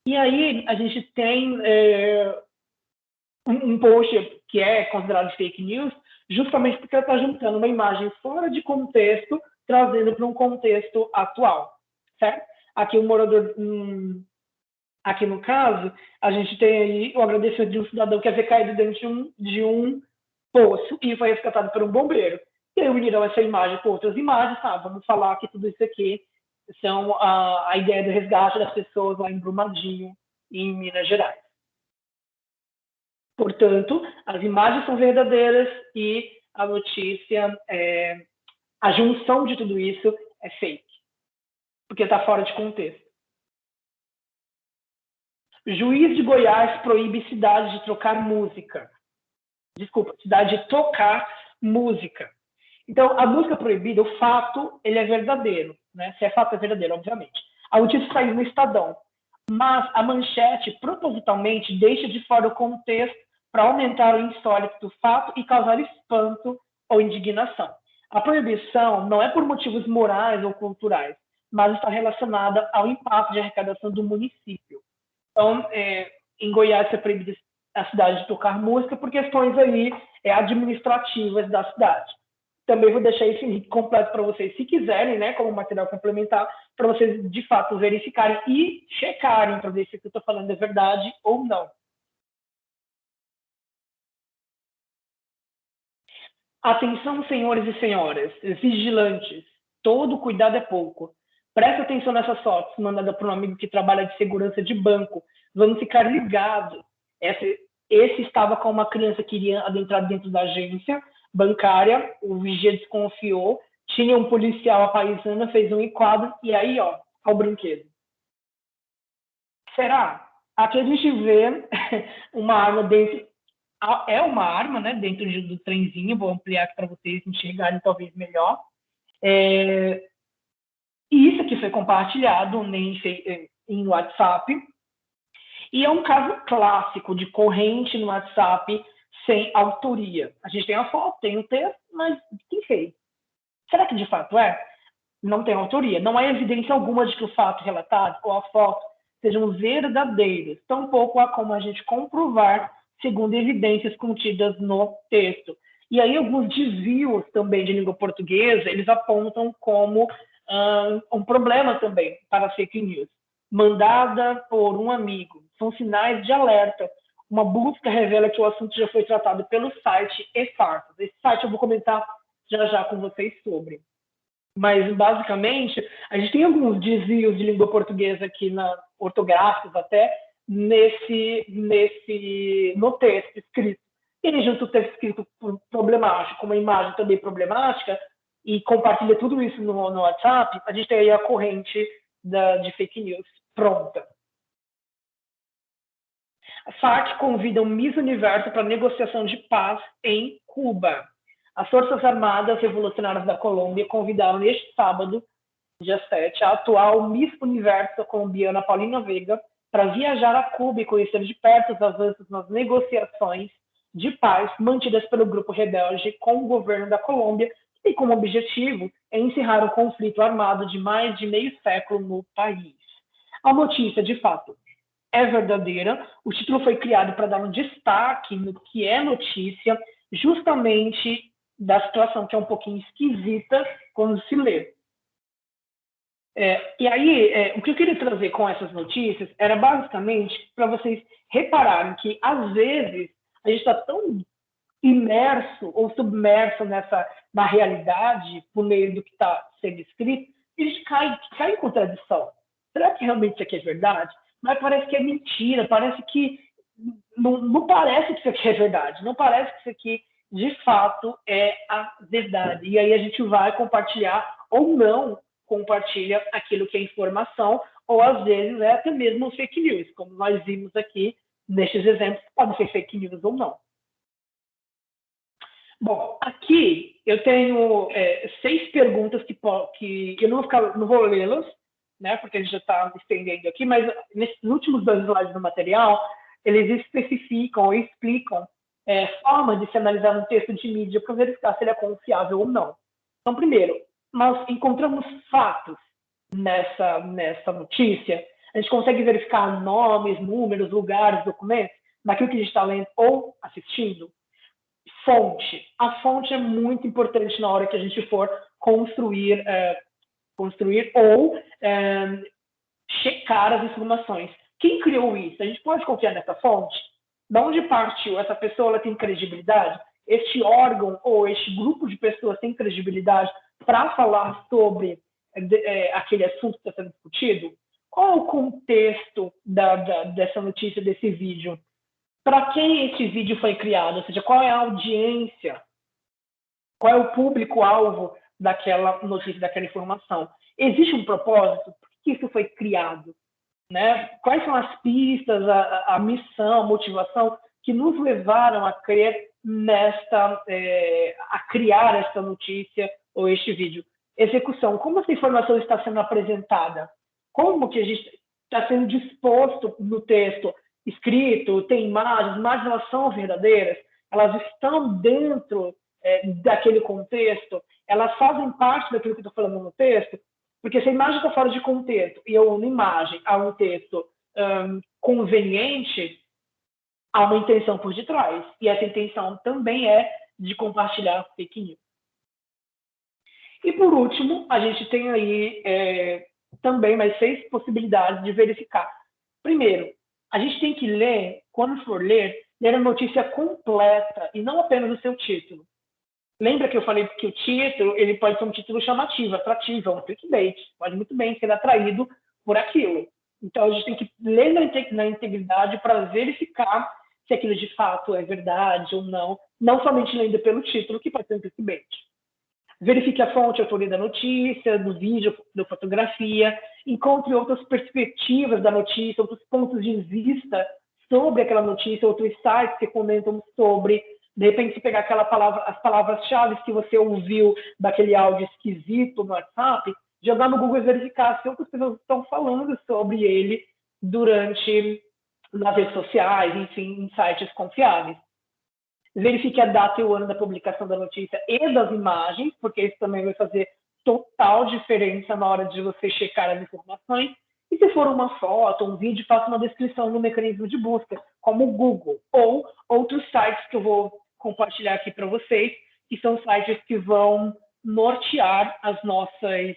E aí a gente tem um post que é considerado fake news, justamente porque ela está juntando uma imagem fora de contexto, trazendo para um contexto atual, certo? Aqui o morador, aqui no caso, a gente tem aí o agradecimento de um cidadão que havia caído dentro de um poço e foi resgatado por um bombeiro. E aí uniram essa imagem com outras imagens, tá? Vamos falar que tudo isso aqui são a ideia do resgate das pessoas lá em Brumadinho, em Minas Gerais. Portanto, as imagens são verdadeiras e a notícia, a junção de tudo isso é fake, porque está fora de contexto. Juiz de Goiás proíbe cidade de tocar música. Então, a música proibida, o fato, ele é verdadeiro, né? Se é fato, é verdadeiro, obviamente. A notícia saiu no Estadão, mas a manchete propositalmente deixa de fora o contexto para aumentar o insólito do fato e causar espanto ou indignação. A proibição não é por motivos morais ou culturais, mas está relacionada ao impacto de arrecadação do município. Então, em Goiás, é proibido a cidade de tocar música por questões aí administrativas da cidade. Também vou deixar esse link completo para vocês, se quiserem, né, como material complementar, para vocês, de fato, verificarem e checarem para ver se o que eu estou falando é verdade ou não. Atenção, senhores e senhoras, vigilantes, todo cuidado é pouco. Presta atenção nessas fotos mandadas por um amigo que trabalha de segurança de banco. Vamos ficar ligados. Esse estava com uma criança que iria adentrar dentro da agência bancária, o vigia desconfiou, tinha um policial apaisando, fez um enquadro, e aí, ó o brinquedo. Será? Aqui a gente vê uma arma dentro, uma arma, né, dentro do trenzinho, vou ampliar aqui para vocês enxergarem talvez melhor. E isso aqui foi compartilhado em WhatsApp, e é um caso clássico de corrente no WhatsApp sem autoria. A gente tem a foto, tem o texto, mas quem fez? Será que de fato é? Não tem autoria. Não há evidência alguma de que o fato relatado ou a foto sejam verdadeiros. Tampouco há como a gente comprovar segundo evidências contidas no texto. E aí alguns desvios também de língua portuguesa, eles apontam como um problema também para a fake news. Mandada por um amigo, são sinais de alerta. Uma busca revela que o assunto já foi tratado pelo site eFarpas. Esse site eu vou comentar já com vocês sobre. Mas, basicamente, a gente tem alguns desvios de língua portuguesa aqui, ortográficos até, no texto escrito. E junto o texto escrito problemático, uma imagem também problemática, e compartilha tudo isso no WhatsApp, a gente tem aí a corrente de fake news pronta. A FARC convida o Miss Universo para negociação de paz em Cuba. As Forças Armadas Revolucionárias da Colômbia convidaram neste sábado, dia 7, a atual Miss Universo colombiana Paulina Vega para viajar a Cuba e conhecer de perto os avanços nas negociações de paz mantidas pelo grupo rebelde com o governo da Colômbia, que tem como objetivo encerrar o conflito armado de mais de meio século no país. A notícia, de fato, é verdadeira. O título foi criado para dar um destaque no que é notícia, justamente da situação que é um pouquinho esquisita quando se lê. E aí, o que eu queria trazer com essas notícias era basicamente para vocês repararem que, às vezes, a gente está tão imerso ou submerso na realidade, por meio do que está sendo escrito, que a gente cai em contradição. Será que realmente isso aqui é verdade? Mas parece que é mentira, parece que não parece que isso aqui é verdade, não parece que isso aqui, de fato, é a verdade. E aí a gente vai compartilhar ou não compartilha aquilo que é informação, ou às vezes é até mesmo fake news, como nós vimos aqui nestes exemplos, pode ser fake news ou não. Bom, aqui eu tenho 6 perguntas que eu não vou lê-las, né, porque a gente já está estendendo aqui, mas nesses últimos 2 slides do material, eles especificam ou explicam forma de se analisar um texto de mídia para verificar se ele é confiável ou não. Então, primeiro, nós encontramos fatos nessa notícia, a gente consegue verificar nomes, números, lugares, documentos, naquilo que a gente está lendo ou assistindo. Fonte. A fonte é muito importante na hora que a gente for construir ou checar as informações. Quem criou isso? A gente pode confiar nessa fonte? De onde partiu? Essa pessoa ela tem credibilidade? Este órgão ou este grupo de pessoas tem credibilidade para falar sobre aquele assunto que está sendo discutido? Qual é o contexto dessa notícia, desse vídeo? Para quem esse vídeo foi criado? Ou seja, qual é a audiência? Qual é o público-alvo daquela notícia, daquela informação? Existe um propósito? Por que isso foi criado? Né? Quais são as pistas, a missão, a motivação que nos levaram a crer a criar esta notícia ou este vídeo? Execução. Como essa informação está sendo apresentada? Como que a gente está sendo disposto no texto escrito? Tem imagens elas são verdadeiras? Elas estão dentro daquele contexto? Elas fazem parte daquilo que eu estou falando no texto? Porque se a imagem está fora de contexto e eu, na imagem, há um texto conveniente, há uma intenção por detrás. E essa intenção também é de compartilhar fake news. E, por último, a gente tem aí também mais 6 possibilidades de verificar. Primeiro, a gente tem que ler, quando for ler a notícia completa e não apenas o seu título. Lembra que eu falei que o título ele pode ser um título chamativo, atrativo, um clickbait. Pode muito bem ser atraído por aquilo. Então, a gente tem que ler na integridade para verificar se aquilo de fato é verdade ou não somente lendo pelo título, que pode ser um clickbait. Verifique a fonte, a autoria da notícia, do vídeo, da fotografia, encontre outras perspectivas da notícia, outros pontos de vista sobre aquela notícia, outros sites que comentam sobre. De repente, se pegar as palavras-chave que você ouviu daquele áudio esquisito no WhatsApp, jogar no Google e verificar se outras pessoas estão falando sobre ele nas redes sociais, enfim, em sites confiáveis. Verifique a data e o ano da publicação da notícia e das imagens, porque isso também vai fazer total diferença na hora de você checar as informações. E se for uma foto, um vídeo, faça uma descrição no mecanismo de busca, como o Google, ou outros sites que eu vou compartilhar aqui para vocês, que são sites que vão nortear as nossas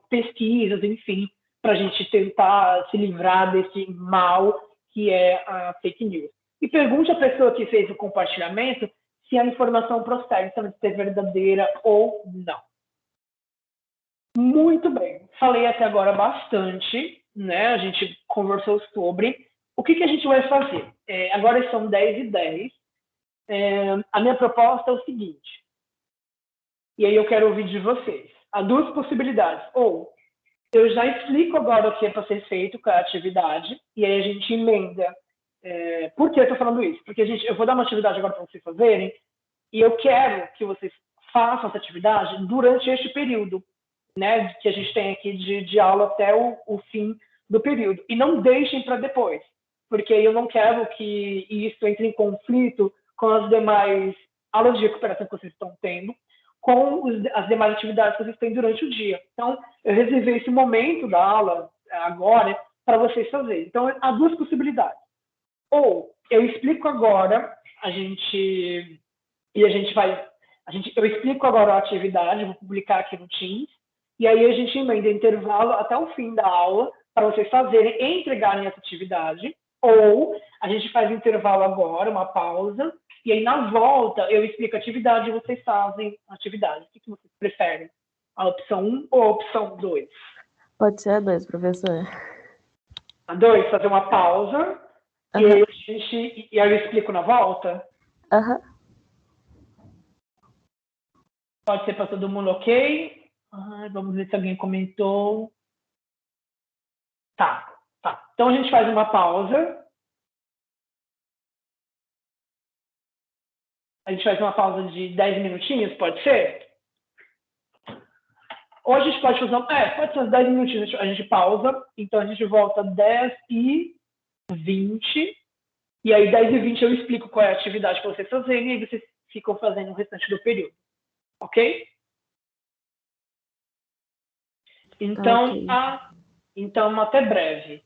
pesquisas, enfim, para a gente tentar se livrar desse mal que é a fake news. E pergunte à pessoa que fez o compartilhamento se a informação procede, se é verdadeira ou não. Muito bem. Falei até agora bastante, né? A gente conversou sobre. O que a gente vai fazer? Agora são 10h10. A minha proposta é o seguinte. E aí eu quero ouvir de vocês. Há duas possibilidades. Ou eu já explico agora o que é para ser feito com a atividade, e aí a gente emenda. Por que eu estou falando isso? Porque eu vou dar uma atividade agora para vocês fazerem, e eu quero que vocês façam essa atividade durante este período, né, que a gente tem aqui de aula até o fim do período. E não deixem para depois, porque eu não quero que isso entre em conflito com as demais aulas de recuperação que vocês estão tendo, com as demais atividades que vocês têm durante o dia. Então, eu reservei esse momento da aula agora para vocês fazerem. Então, há duas possibilidades. Ou eu explico agora, eu explico agora a atividade, vou publicar aqui no Teams, e aí a gente emenda intervalo até o fim da aula para vocês fazerem e entregarem essa atividade, ou a gente faz intervalo agora, uma pausa, e aí na volta eu explico a atividade e vocês fazem a atividade. O que vocês preferem? A opção 1 ou a opção 2? Pode ser a 2, professor. A 2, fazer uma pausa, e aí eu explico na volta? Pode ser para todo mundo, ok? Vamos ver se alguém comentou. Tá. Então a gente faz uma pausa. A gente faz uma pausa de 10 minutinhos, pode ser? Ou a gente pode fazer... pode ser uns 10 minutinhos, a gente pausa. Então a gente volta 10h20. E aí 10h20 eu explico qual é a atividade para vocês fazerem, e aí vocês ficam fazendo o restante do período. Ok? Então, então até breve.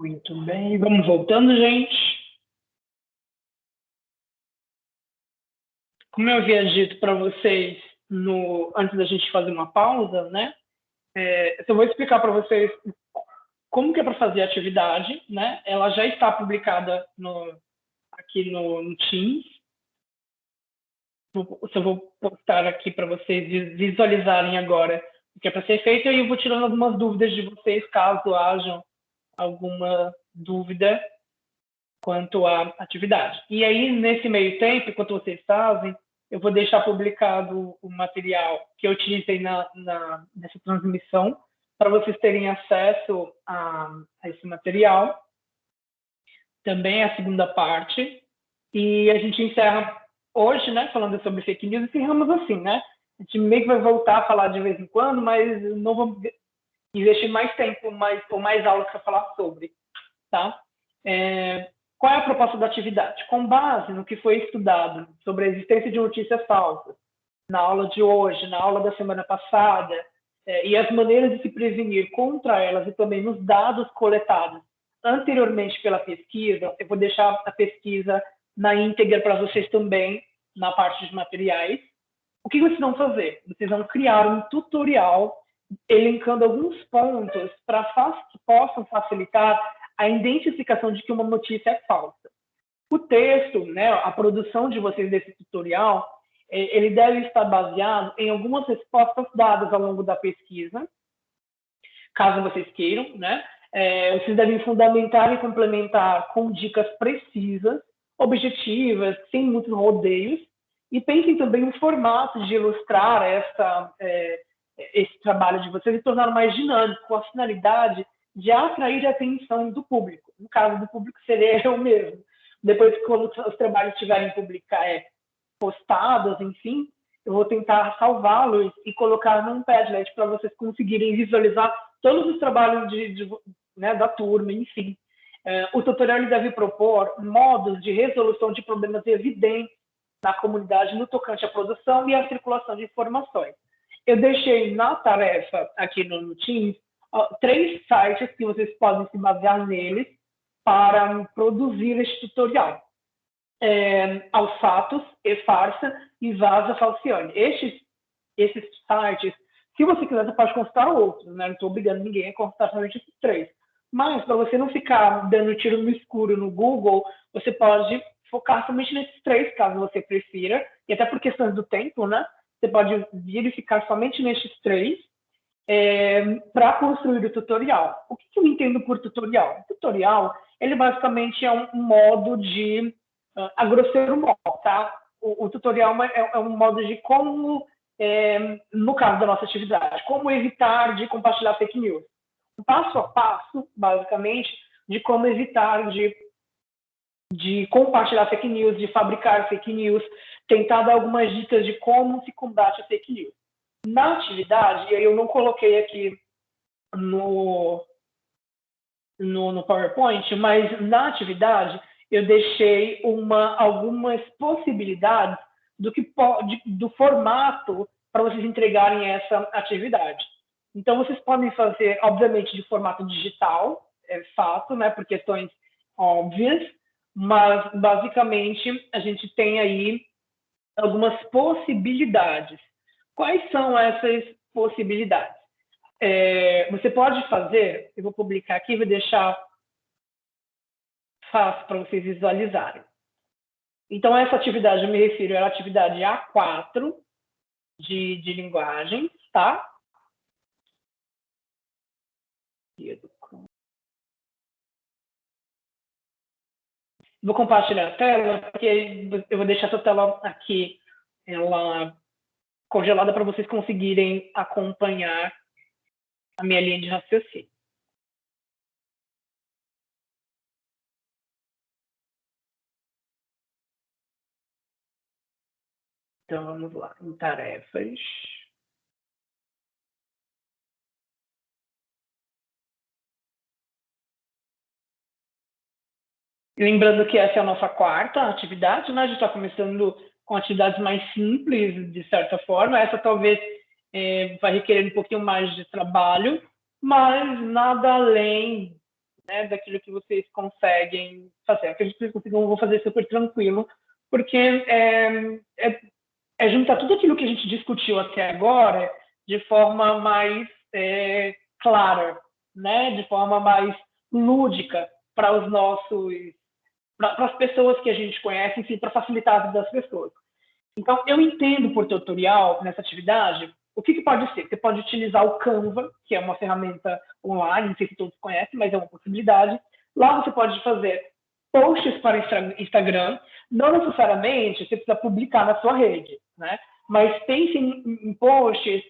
Muito bem, vamos voltando, gente. Como eu havia dito para vocês antes da gente fazer uma pausa, né? Eu vou explicar para vocês como que é para fazer a atividade, né? Ela já está publicada aqui no Teams. Eu vou postar aqui para vocês visualizarem agora o que é para ser feito, e eu vou tirando algumas dúvidas de vocês, caso hajam alguma dúvida quanto à atividade. E aí, nesse meio tempo, enquanto vocês fazem, eu vou deixar publicado o material que eu utilizei nessa transmissão, para vocês terem acesso a esse material. Também a segunda parte. E a gente encerra hoje, né, falando sobre fake news, encerramos assim, né? A gente meio que vai voltar a falar de vez em quando, mas não vamos investir mais tempo ou mais aulas para falar sobre, tá? Qual é a proposta da atividade? Com base no que foi estudado sobre a existência de notícias falsas, na aula de hoje, na aula da semana passada, e as maneiras de se prevenir contra elas, e também nos dados coletados anteriormente pela pesquisa, eu vou deixar a pesquisa na íntegra para vocês também, na parte de materiais. O que vocês vão fazer? Vocês vão criar um tutorial elencando alguns pontos que possam facilitar a identificação de que uma notícia é falsa. O texto, né, a produção de vocês desse tutorial, ele deve estar baseado em algumas respostas dadas ao longo da pesquisa, caso vocês queiram, né? Vocês devem fundamentar e complementar com dicas precisas, objetivas, sem muitos rodeios, e pensem também no formato de ilustrar esse trabalho de vocês e tornar mais dinâmico, com a finalidade de atrair a atenção do público. No caso do público, seria eu mesmo. Depois, quando os trabalhos estiverem postados, enfim, eu vou tentar salvá-los e colocar num Padlet para vocês conseguirem visualizar todos os trabalhos da turma, enfim. O tutorial ele deve propor modos de resolução de problemas evidentes na comunidade no tocante à produção e à circulação de informações. Eu deixei na tarefa aqui no Teams 3 sites que vocês podem se basear neles para produzir este tutorial. Aos Fatos, E-Farsa e Vaza Falciane. Esses sites, se você quiser, você pode consultar outros, né? Não estou obrigando ninguém a consultar somente esses 3. Mas, para você não ficar dando tiro no escuro no Google, você pode focar somente nesses 3, caso você prefira, e até por questões do tempo, né? Você pode verificar somente nesses 3 para construir o tutorial. O que eu entendo por tutorial? O tutorial, ele basicamente é um modo de, a grosseiro modo, tá? O tutorial é um modo de como, no caso da nossa atividade, como evitar de compartilhar fake news. Um passo a passo, basicamente, de como evitar de compartilhar fake news, de fabricar fake news, tentar dar algumas dicas de como se combate a fake news. Na atividade, eu não coloquei aqui no PowerPoint, mas na atividade eu deixei algumas possibilidades do formato para vocês entregarem essa atividade. Então, vocês podem fazer, obviamente, de formato digital, é fato, né, por questões óbvias, mas, basicamente, a gente tem aí algumas possibilidades. Quais são essas possibilidades? Você pode fazer, eu vou publicar aqui, vou deixar fácil para vocês visualizarem. Então, essa atividade, eu me refiro à atividade A4 de linguagens, tá? Vou compartilhar a tela, porque eu vou deixar essa tela aqui, ela congelada, para vocês conseguirem acompanhar a minha linha de raciocínio. Então, vamos lá, em tarefas. Lembrando que essa é a nossa 4ª atividade, né? A gente está começando com atividades mais simples, de certa forma. Essa talvez vai requerer um pouquinho mais de trabalho, mas nada além, né, daquilo que vocês conseguem fazer. Acredito que vocês consigam, vou fazer super tranquilo, porque é juntar tudo aquilo que a gente discutiu até agora de forma mais clara, né, de forma mais lúdica para os nossos, para as pessoas que a gente conhece, enfim, para facilitar a vida das pessoas. Então, eu entendo por tutorial nessa atividade o que pode ser. Você pode utilizar o Canva, que é uma ferramenta online, não sei se todos conhecem, mas é uma possibilidade. Lá você pode fazer posts para Instagram, não necessariamente você precisa publicar na sua rede, né? Mas pense em posts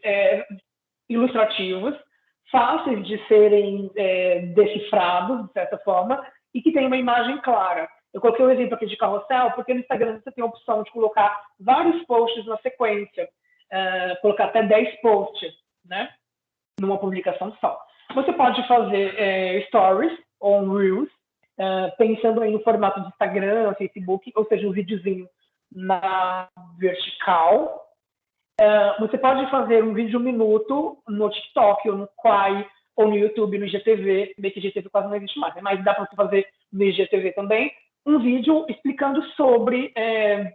ilustrativos, fáceis de serem decifrados, de certa forma, e que tem uma imagem clara. Eu coloquei um exemplo aqui de carrossel, porque no Instagram você tem a opção de colocar vários posts na sequência, colocar até 10 posts, né, numa publicação só. Você pode fazer stories ou reels, pensando aí no formato de Instagram, Facebook, ou seja, um videozinho na vertical. Você pode fazer um vídeo 1 minuto no TikTok, ou no Quai, ou no YouTube, no IGTV, bem que IGTV quase não existe mais, né? Mas dá para você fazer no IGTV também, um vídeo explicando sobre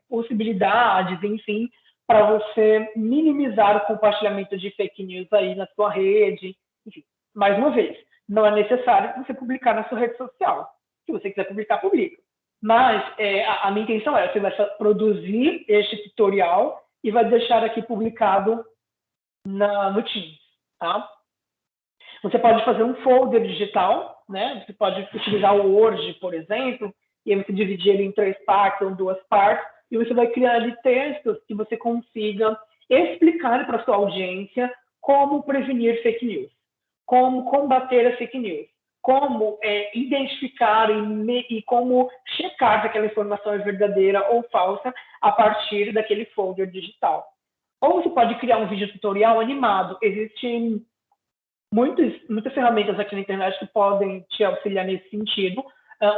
possibilidades, enfim, para você minimizar o compartilhamento de fake news aí na sua rede. Enfim, mais uma vez, não é necessário você publicar na sua rede social. Se você quiser publicar, publica. Mas a minha intenção você vai produzir este tutorial e vai deixar aqui publicado no Teams, tá? Você pode fazer um folder digital, né? Você pode utilizar o Word, por exemplo, e aí você dividir ele em 3 partes ou 2 partes, e você vai criar ali textos que você consiga explicar para a sua audiência como prevenir fake news, como combater a fake news, como identificar e como checar se aquela informação é verdadeira ou falsa a partir daquele folder digital. Ou você pode criar um vídeo tutorial animado. Existem muitas ferramentas aqui na internet que podem te auxiliar nesse sentido.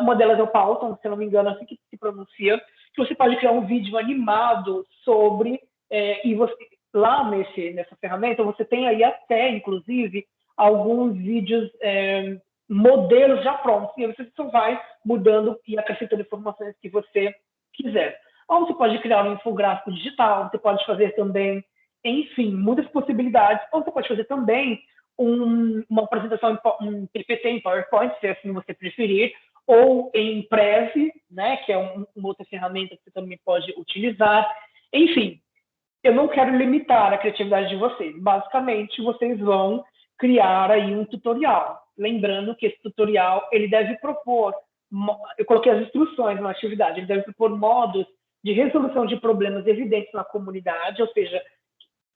Uma delas é o Pauton, se eu não me engano, assim que se pronuncia, que você pode criar um vídeo animado sobre, e você, lá nessa ferramenta, você tem aí até, inclusive, alguns vídeos modelos já prontos, e aí você só vai mudando e acrescentando informações que você quiser. Ou você pode criar um infográfico digital, você pode fazer também, enfim, muitas possibilidades, ou você pode fazer também uma apresentação em PPT, em PowerPoint, se assim você preferir, ou em Prezi, né, que é uma outra ferramenta que você também pode utilizar. Enfim, eu não quero limitar a criatividade de vocês. Basicamente, vocês vão criar aí um tutorial. Lembrando que esse tutorial, ele deve propor, eu coloquei as instruções na atividade, ele deve propor modos de resolução de problemas evidentes na comunidade, ou seja,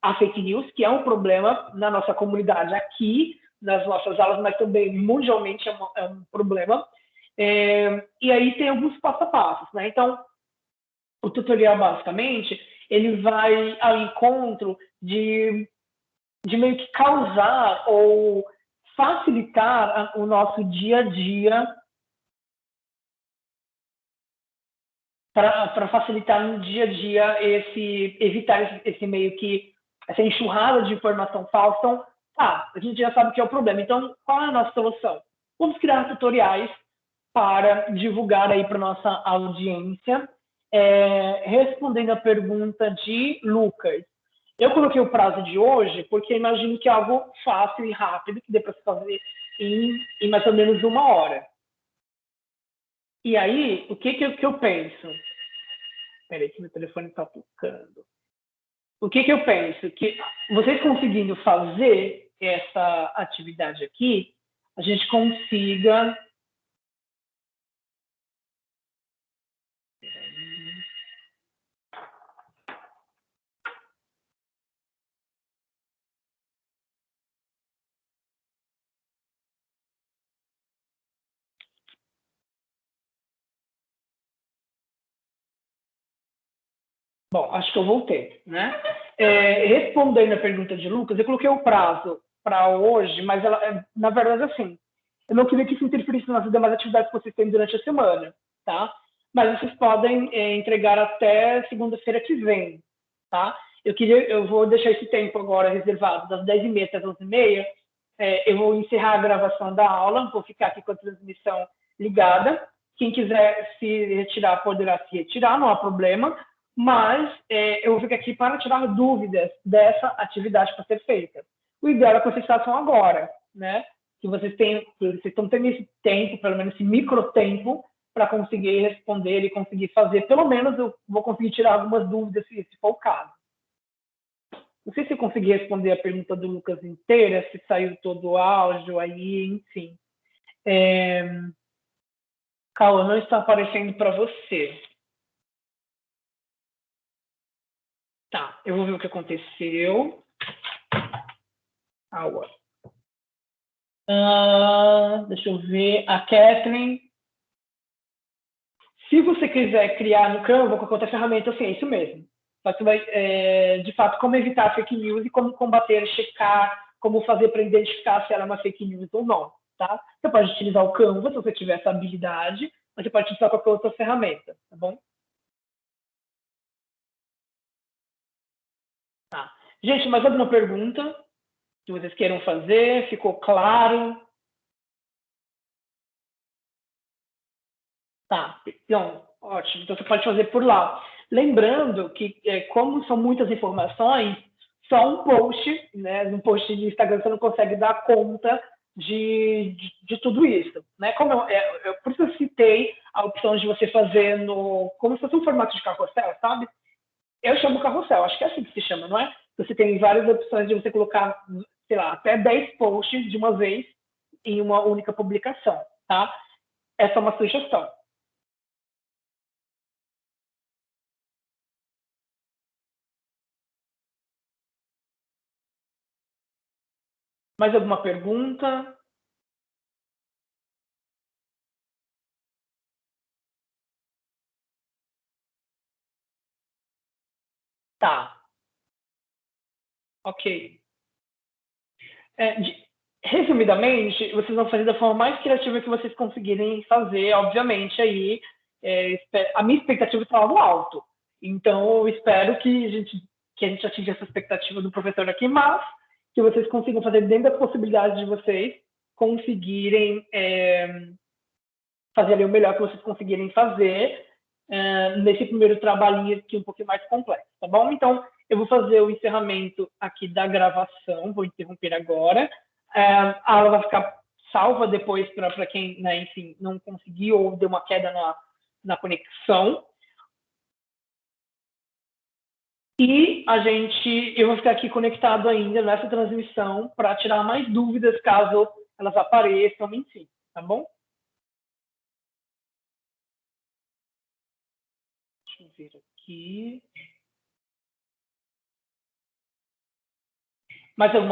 a fake news, que é um problema na nossa comunidade aqui, nas nossas aulas, mas também mundialmente é um problema. E aí tem alguns passo a passos, né? Então, o tutorial, basicamente, ele vai ao encontro de meio que causar ou facilitar o nosso dia a dia, para facilitar no dia a dia evitar esse meio que essa enxurrada de informação falsa. Então, a gente já sabe o que é o problema. Então, qual é a nossa solução? Vamos criar tutoriais para divulgar aí para nossa audiência, respondendo a pergunta de Lucas. Eu coloquei o prazo de hoje porque imagino que é algo fácil e rápido, que dê para se fazer em mais ou menos 1 hora. E aí, o que eu penso? Espera aí que meu telefone está tocando. O que eu penso? Que vocês conseguindo fazer essa atividade aqui, a gente consiga... Bom, acho que eu voltei, né? Respondendo a pergunta de Lucas, eu coloquei o prazo para hoje, mas na verdade, assim, eu não queria que isso interferisse nas demais atividades que vocês têm durante a semana, tá? Mas vocês podem entregar até segunda-feira que vem, tá? Eu vou deixar esse tempo agora reservado, das 10h30 às 11h30, eu vou encerrar a gravação da aula, vou ficar aqui com a transmissão ligada. Quem quiser se retirar, poderá se retirar, não há problema, mas eu vou ficar aqui para tirar dúvidas dessa atividade para ser feita. O ideal é que vocês façam agora, né? Que vocês estão tendo esse tempo, pelo menos esse microtempo, para conseguir responder e conseguir fazer. Pelo menos eu vou conseguir tirar algumas dúvidas, se for o caso. Não sei se eu consegui responder a pergunta do Lucas inteira, se saiu todo o áudio aí, enfim. Cauã, não está aparecendo para você. Tá, eu vou ver o que aconteceu. Deixa eu ver. A Kathleen. Se você quiser criar no Canva com outra ferramenta, assim, é isso mesmo. Só que vai, de fato, como evitar fake news e como combater, checar, como fazer para identificar se ela é uma fake news ou não, tá? Você pode utilizar o Canva, se você tiver essa habilidade, mas você pode utilizar qualquer outra ferramenta, tá bom? Tá. Gente, mais alguma pergunta que vocês queiram fazer? Ficou claro? Tá, então, ótimo. Então, você pode fazer por lá. Lembrando que, como são muitas informações, só um post, né? Um post de Instagram você não consegue dar conta de tudo isso, né? Por isso eu citei a opção de você fazer como se fosse um formato de carrossel, sabe? Eu chamo carrossel, acho que é assim que se chama, não é? Você tem várias opções de você colocar, sei lá, até 10 posts de uma vez em uma única publicação, tá? Essa é uma sugestão. Mais alguma pergunta? Tá. Ok. Resumidamente, vocês vão fazer da forma mais criativa que vocês conseguirem fazer, obviamente, aí a minha expectativa está lá no alto. Então, eu espero que a gente atinja essa expectativa do professor aqui, mas que vocês consigam fazer dentro das possibilidades de vocês, conseguirem fazer ali o melhor que vocês conseguirem fazer nesse primeiro trabalhinho aqui um pouquinho mais complexo, tá bom? Então, eu vou fazer o encerramento aqui da gravação, vou interromper agora. A aula vai ficar salva depois para quem, né, enfim, não conseguiu ou deu uma queda na conexão. E eu vou ficar aqui conectado ainda nessa transmissão para tirar mais dúvidas caso elas apareçam, enfim, tá bom? Deixa eu ver aqui. Mais alguma